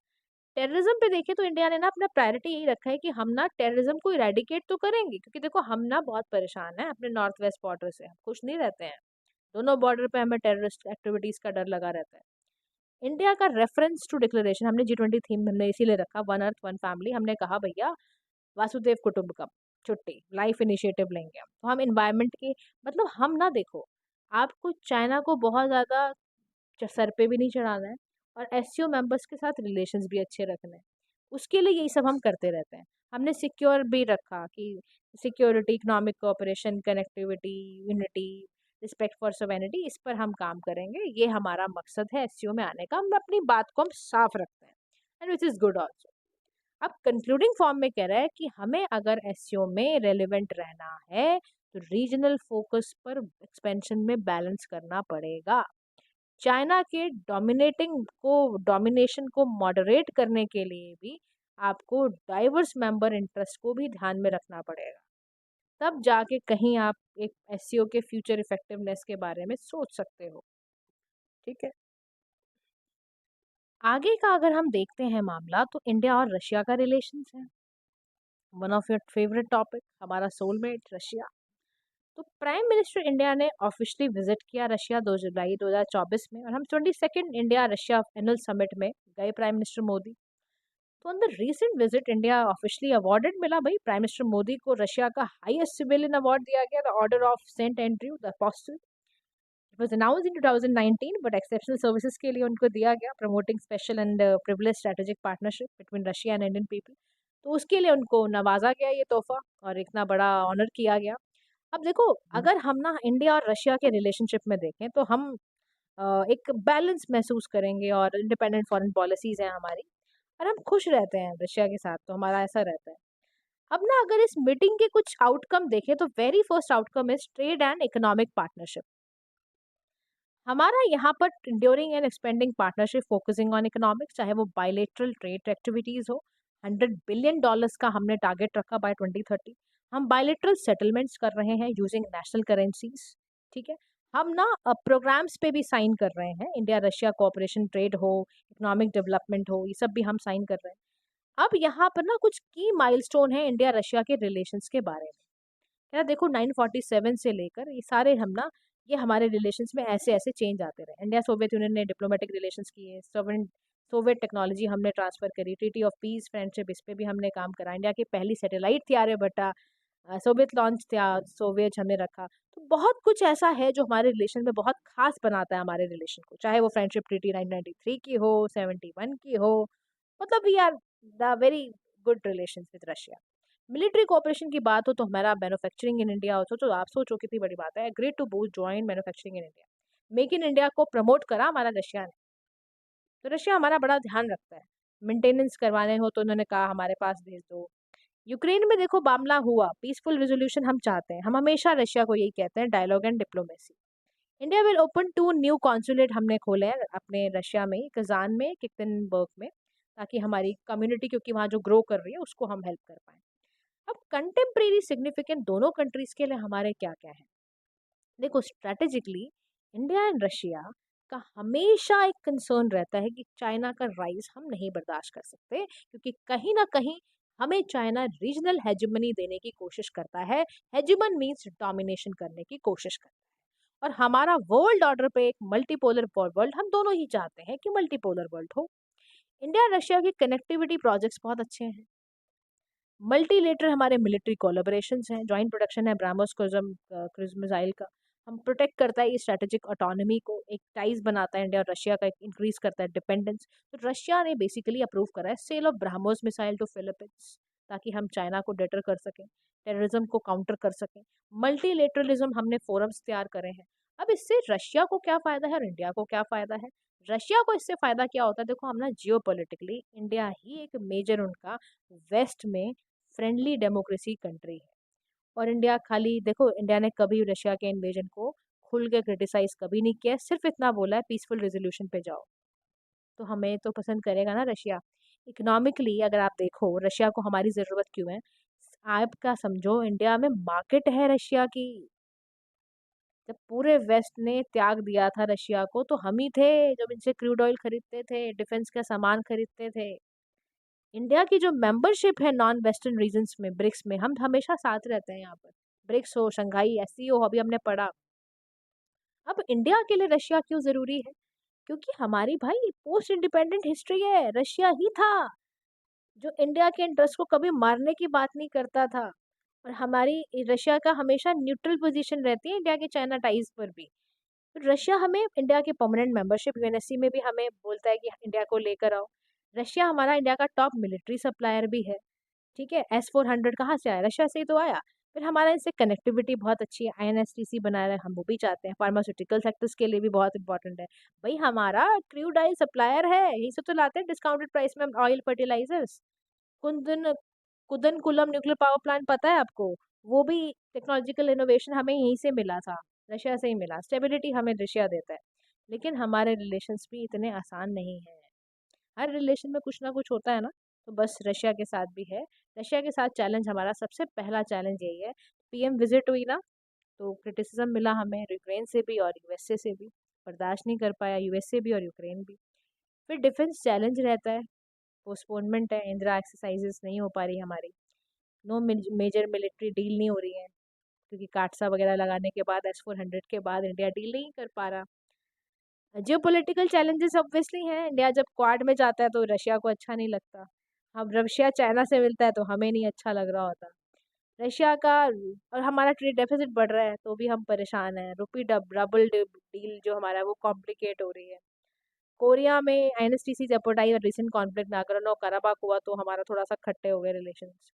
टेररिज्म पे देखें तो इंडिया ने ना अपना प्रायोरिटी यही रखा है कि हम ना टेररिज्म को इरेडिकेट तो करेंगे, क्योंकि देखो हम ना बहुत परेशान हैं अपने नॉर्थ वेस्ट बॉर्डर से, हम खुश नहीं रहते हैं। दोनों बॉर्डर पे हमें टेररिस्ट एक्टिविटीज का डर लगा रहता है। इंडिया का रेफरेंस टू डिक्लेरेशन हमने G20 थीम हमने इसीलिए रखा, वन अर्थ वन फैमिली। हमने कहा भैया वासुदेव कुटुंबकम, छुट्टी लाइफ इनिशिएटिव लेंगे हम, तो हम इन्वायरमेंट की, मतलब हम ना देखो, आपको चाइना को बहुत ज़्यादा सर पे भी नहीं चढ़ाना है और एससीओ मेंबर्स के साथ रिलेशंस भी अच्छे रखने हैं। उसके लिए यही सब हम करते रहते हैं। हमने सिक्योर भी रखा कि security, economic cooperation, connectivity, unity, respect for sovereignty, इस पर हम काम करेंगे। ये हमारा मकसद है एससीओ में आने का। हम अपनी बात को हम साफ रखते हैं, and which is good also. अब कंक्लूडिंग फॉर्म में कह रहा है कि हमें अगर एससीओ में रेलिवेंट रहना है तो रीजनल फोकस पर एक्सपेंशन में बैलेंस करना पड़ेगा। चाइना के डोमिनेशन को मॉडरेट करने के लिए भी आपको डाइवर्स मेंबर इंटरेस्ट को भी ध्यान में रखना पड़ेगा। तब जाके कहीं आप एक एससीओ के फ्यूचर इफेक्टिवनेस के बारे में सोच सकते हो। ठीक है, आगे का अगर हम देखते हैं मामला, तो इंडिया और रशिया का रिलेशंस है, one of your favourite topic, हमारा सोलमेट रशिया। तो प्राइम मिनिस्टर इंडिया ने ऑफिशियली विजिट किया रशिया 2 जुलाई 2024 में, और हम 22nd India Russia annual summit में गए, प्राइम मिनिस्टर मोदी। तो on the recent visit India officially awarded मिला भाई, प्राइम मिनिस्टर मोदी को रशिया का हाईएस्ट सिविलियन अवार्ड दिया गया, the Order of Saint Andrew the Apostle. It was announced in 2019 but exceptional services के लिए उनको दिया गया, promoting special and privilege strategic partnership between Russia and Indian people. तो उसके लिए उनको नवाजा गया ये तोहफा, और इतना बड़ा ऑनर किया गया। अब देखो, अगर हम ना इंडिया और रशिया के रिलेशनशिप में देखें तो हम एक बैलेंस महसूस करेंगे, और इंडिपेंडेंट फॉरेन पॉलिसीज़ हैं हमारी, और हम खुश रहते हैं रशिया के साथ, तो हमारा ऐसा रहता है। अब ना अगर इस मीटिंग के कुछ आउटकम देखें तो very first outcome is trade and economic partnership. हमारा यहाँ पर during and expanding partnership focusing on economics, चाहे वो बायलेटरल ट्रेड एक्टिविटीज़ हो, $100 बिलियन का हमने टारगेट रखा बाय 2030। हम बायलेटरल सेटलमेंट्स कर रहे हैं यूजिंग नेशनल करेंसीज। ठीक है, हम ना प्रोग्राम्स पे भी साइन कर रहे हैं, इंडिया रशिया कोऑपरेशन, ट्रेड हो, इकोनॉमिक डेवलपमेंट हो, ये सब भी हम साइन कर रहे हैं। अब यहाँ पर ना कुछ की माइलस्टोन है इंडिया रशिया के रिलेशंस के बारे में। क्या देखो 947 से लेकर ये सारे हम ना ये हमारे रिलेशंस में ऐसे ऐसे चेंज आते रहे। इंडिया सोवियत यूनियन ने डिप्लोमेटिक रिलेशंस किए, सोवियत टेक्नोलॉजी हमने ट्रांसफर करी, ट्रीटी ऑफ पीस फ्रेंडशिप इस पे भी हमने काम करा। इंडिया की पहली सैटेलाइट थी आर्यभट्टा, सोवियत लॉन्च था, सोवियत हमने रखा। तो बहुत कुछ ऐसा है जो हमारे रिलेशन में बहुत खास बनाता है हमारे रिलेशन को, चाहे वो फ्रेंडशिप ट्रीटी 1993 की हो, 71 की हो। मतलब we are the very good relation with Russia. Military cooperation की बात हो तो हमारा मैन्युफैक्चरिंग इन इंडिया हो तो आप सोचो कितनी बड़ी बात है। Great to boost joint manufacturing in India. Make in India को प्रमोट करा हमारा रशिया ने। तो रशिया हमारा बड़ा ध्यान रखता है। मेंटेनेंस करवाने हो तो उन्होंने कहा हमारे पास भेज दो। यूक्रेन में देखो मामला हुआ, पीसफुल रेजोल्यूशन हम चाहते हैं। हम हमेशा रशिया को यही कहते हैं, dialogue and diplomacy. India will open 2 new consulate हमने खोले हैं अपने रशिया में, कजान में, किक्टनबर्ग में, ताकि हमारी कम्युनिटी क्योंकि वहाँ जो ग्रो कर रही है उसको हम हेल्प कर पाएँ। अब कंटेम्परेरी सिग्निफिकेंट दोनों कंट्रीज के लिए हमारे क्या-क्या है? देखो स्ट्रैटेजिकली इंडिया एंड रशिया का हमेशा एक कंसर्न रहता है कि चाइना का राइज हम नहीं बर्दाश्त कर सकते, क्योंकि कहीं ना कहीं हमें चाइना रीजनल हेजेमनी देने की कोशिश करता है। हेजेमन मीन्स डोमिनेशन करने की कोशिश करता है। और हमारा वर्ल्ड ऑर्डर पे एक मल्टीपोलर वर्ल्ड हम दोनों ही चाहते हैं कि मल्टीपोलर वर्ल्ड हो। इंडिया रशिया के कनेक्टिविटी प्रोजेक्ट्स बहुत अच्छे हैं। मल्टीलेटरल हमारे मिलिट्री कोलैबोरेशंस हैं, जॉइंट प्रोडक्शन है ब्रह्मोस क्रूज मिसाइल का। हम प्रोटेक्ट करता है ये स्ट्रेटेजिक ऑटोनॉमी को, एक टाइज बनाता है इंडिया और रशिया का, इंक्रीज करता है डिपेंडेंस। तो रशिया ने बेसिकली अप्रूव करा है sale of BrahMos missile to Philippines, ताकि हम चाइना को डेटर कर सकें, टेररिज्म को काउंटर कर सकें। मल्टीलेटरलिज्म हमने फोरम्स तैयार करे हैं। अब इससे रशिया को क्या फायदा है और इंडिया को क्या फायदा है? रशिया को इससे फायदा क्या होता है? देखो हम ना जियो पोलिटिकली इंडिया ही एक मेजर उनका वेस्ट में फ्रेंडली डेमोक्रेसी कंट्री है। और इंडिया खाली देखो, इंडिया ने कभी रशिया के इन्वेजन को खुल के क्रिटिसाइज कभी नहीं किया, सिर्फ इतना बोला है पीसफुल रेजोल्यूशन पे जाओ। तो हमें तो पसंद करेगा ना रशिया। इकोनॉमिकली अगर आप देखो रशिया को हमारी ज़रूरत क्यों है, आपका समझो इंडिया में मार्केट है रशिया की। जब पूरे वेस्ट ने त्याग दिया था रशिया को तो हम ही थे जब इनसे क्रूड ऑयल खरीदते थे, डिफेंस का सामान खरीदते थे। इंडिया की जो मेंबरशिप है नॉन वेस्टर्न रीजन्स में, ब्रिक्स में, हम हमेशा साथ रहते हैं यहाँ पर। ब्रिक्स हो, शंघाई, एससीओ हो, अभी हमने पढ़ा। अब इंडिया के लिए रशिया क्यों जरूरी है? क्योंकि हमारी भाई पोस्ट इंडिपेंडेंट हिस्ट्री है, रशिया ही था जो इंडिया के इंटरेस्ट को कभी मारने की बात नहीं करता था। और हमारी रशिया का हमेशा न्यूट्रल पोजीशन रहती है इंडिया के चाइना टाइज पर भी। तो रशिया हमें इंडिया के परमानेंट मेंबरशिप यूएनएससी में भी हमें बोलता है कि इंडिया को लेकर आओ। रशिया हमारा इंडिया का टॉप मिलिट्री सप्लायर भी है। ठीक है, S-400 कहाँ से आया? रशिया से ही तो आया। फिर हमारा इनसे कनेक्टिविटी बहुत अच्छी है, आईएनएसटीसी बना रहे हैं, हम वो भी चाहते हैं। फार्मास्यूटिकल सेक्टर्स के लिए भी बहुत इंपॉर्टेंट है। भाई हमारा क्रूड ऑयल सप्लायर है, यहीं से तो लाते हैं डिस्काउंटेड प्राइस में oil fertilisers. Kundan Kudankulam nuclear power plant पता है आपको? वो भी टेक्नोलॉजिकल इनोवेशन हमें यहीं से मिला था, रशिया से ही मिला। स्टेबिलिटी हमें रशिया देता है। लेकिन हमारे रिलेशंस भी इतने आसान नहीं हैं। हर रिलेशन में कुछ ना कुछ होता है ना, तो बस रशिया के साथ भी है। रशिया के साथ चैलेंज, हमारा सबसे पहला चैलेंज यही है। पीएम विजिट हुई ना, तो क्रिटिसिज्म मिला हमें यूक्रेन से भी और यूएसए से भी। बर्दाश्त नहीं कर पाया यूएसए भी और यूक्रेन भी। फिर डिफेंस चैलेंज रहता है, पोस्टपोनमेंट है, इंदिरा एक्सरसाइजेस नहीं हो पा रही हमारी। नो मेजर मिलिट्री डील नहीं हो रही है, क्योंकि काटसा वगैरह लगाने के बाद, S-400 के बाद इंडिया डील नहीं कर पा रहा। जियो पोलिटिकल चैलेंजेस ऑब्वियसली हैं। इंडिया जब क्वाड में जाता है तो रशिया को अच्छा नहीं लगता। अब रशिया चाइना से मिलता है तो हमें नहीं अच्छा लग रहा होता। रशिया का और हमारा ट्रेड डेफिसिट बढ़ रहा है तो भी हम परेशान हैं। रुपी डबल डील जो हमारा है वो कॉम्प्लिकेट हो रही है। कोरिया में आईएनएसटीसी जेपोटाई और रिसेंट कॉन्फ्लिक्ट नागोर्नो कराबाख हुआ तो हमारा थोड़ा सा खट्टे हो गए रिलेशंस।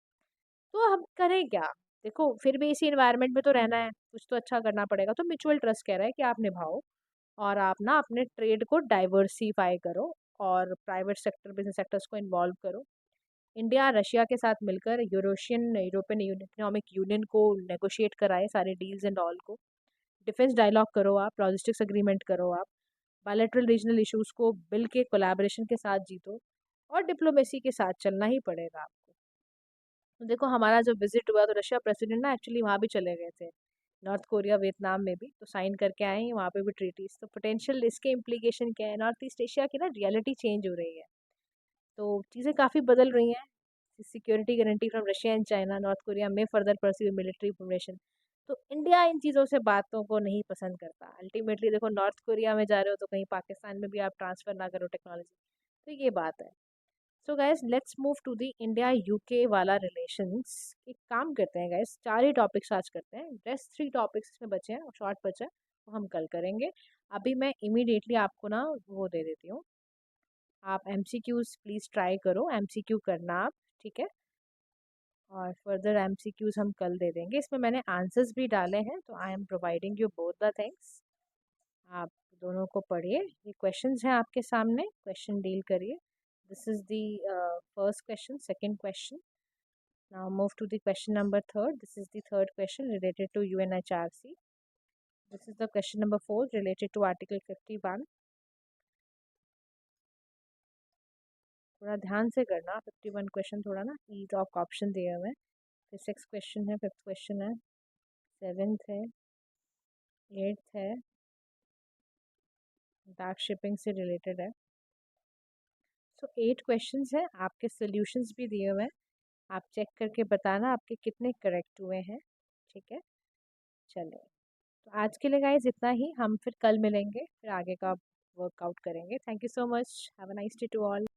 तो हम करें क्या? देखो फिर भी इसी एनवायरनमेंट में तो रहना है, कुछ तो अच्छा करना पड़ेगा। तो म्यूचुअल ट्रस्ट कह रहा है कि आप निभाओ और आप ना अपने ट्रेड को डाइवर्सिफाई करो और प्राइवेट सेक्टर, बिजनेस सेक्टर्स को इन्वॉल्व करो। इंडिया रशिया के साथ मिलकर यूरोपियन इकोनॉमिक यूनियन को नेगोशिएट कराए सारे डील्स एंड ऑल को। डिफेंस डायलॉग करो आप, लॉजिस्टिक्स अग्रीमेंट करो आप, बायलैटरल रीजनल इश्यूज को बिल के कोलैबोरेशन के साथ जीतो। और डिप्लोमेसी के साथ चलना ही पड़ेगा आपको। तो देखो हमारा जो विजिट हुआ तो रशिया प्रेसिडेंट ना एक्चुअली वहाँ भी चले गए थे, नॉर्थ कोरिया वियतनाम में भी, तो साइन करके आए हैं वहाँ पे भी ट्रीटीज। तो पोटेंशियल इसके इम्प्लीकेशन क्या है? नॉर्थ ईस्ट एशिया की ना रियलिटी चेंज हो रही है। तो चीज़ें काफ़ी बदल रही हैं। Security guarantee from Russia and China, north Korea में फर्दर परस्यू मिलिट्री फॉर्मेशन। तो इंडिया इन चीज़ों से बातों को नहीं पसंद करता। अल्टीमेटली देखो, नॉर्थ कोरिया में जा रहे हो तो कहीं पाकिस्तान में भी आप ट्रांसफ़र ना करो टेक्नोलॉजी। तो ये बात है। So guys, let's move to the India UK वाला रिलेशंस। एक काम करते हैं गाइस, 4 ही टॉपिक्स आज करते हैं। रेस्ट 3 टॉपिक्स इसमें बचे हैं, शॉर्ट बचे हैं, वो हम कल करेंगे। अभी मैं इमीडिएटली आपको ना वो दे देती हूँ। आप एमसीक्यूज प्लीज़ ट्राई करो, एमसीक्यू करना आप, ठीक है। और फर्दर एमसीक्यूज हम कल दे देंगे। इसमें मैंने आंसर्स भी डाले हैं, तो I am providing you both the things. आप दोनों को पढ़िए। ये क्वेश्चंस हैं आपके सामने, क्वेश्चन डील करिए। This is the first question, second question. Now move to the question number third. This is the third question related to UNHRC. This is the question number four related to article 51। थोड़ा ध्यान से करना, 51 question थोड़ा ना ease of option दिए हुए हैं। फिर सिक्स क्वेश्चन है, फिफ्थ क्वेश्चन है, सेवेंथ है, एट्थ है, डार्क शिपिंग से रिलेटेड है। सो 8 क्वेश्चंस हैं, आपके सॉल्यूशंस भी दिए हुए हैं। आप चेक करके बताना आपके कितने करेक्ट हुए हैं, ठीक है। चलिए, तो आज के लिए गाइस इतना ही। हम फिर कल मिलेंगे, फिर आगे का वर्कआउट करेंगे। Thank you so much. Have a nice day to all.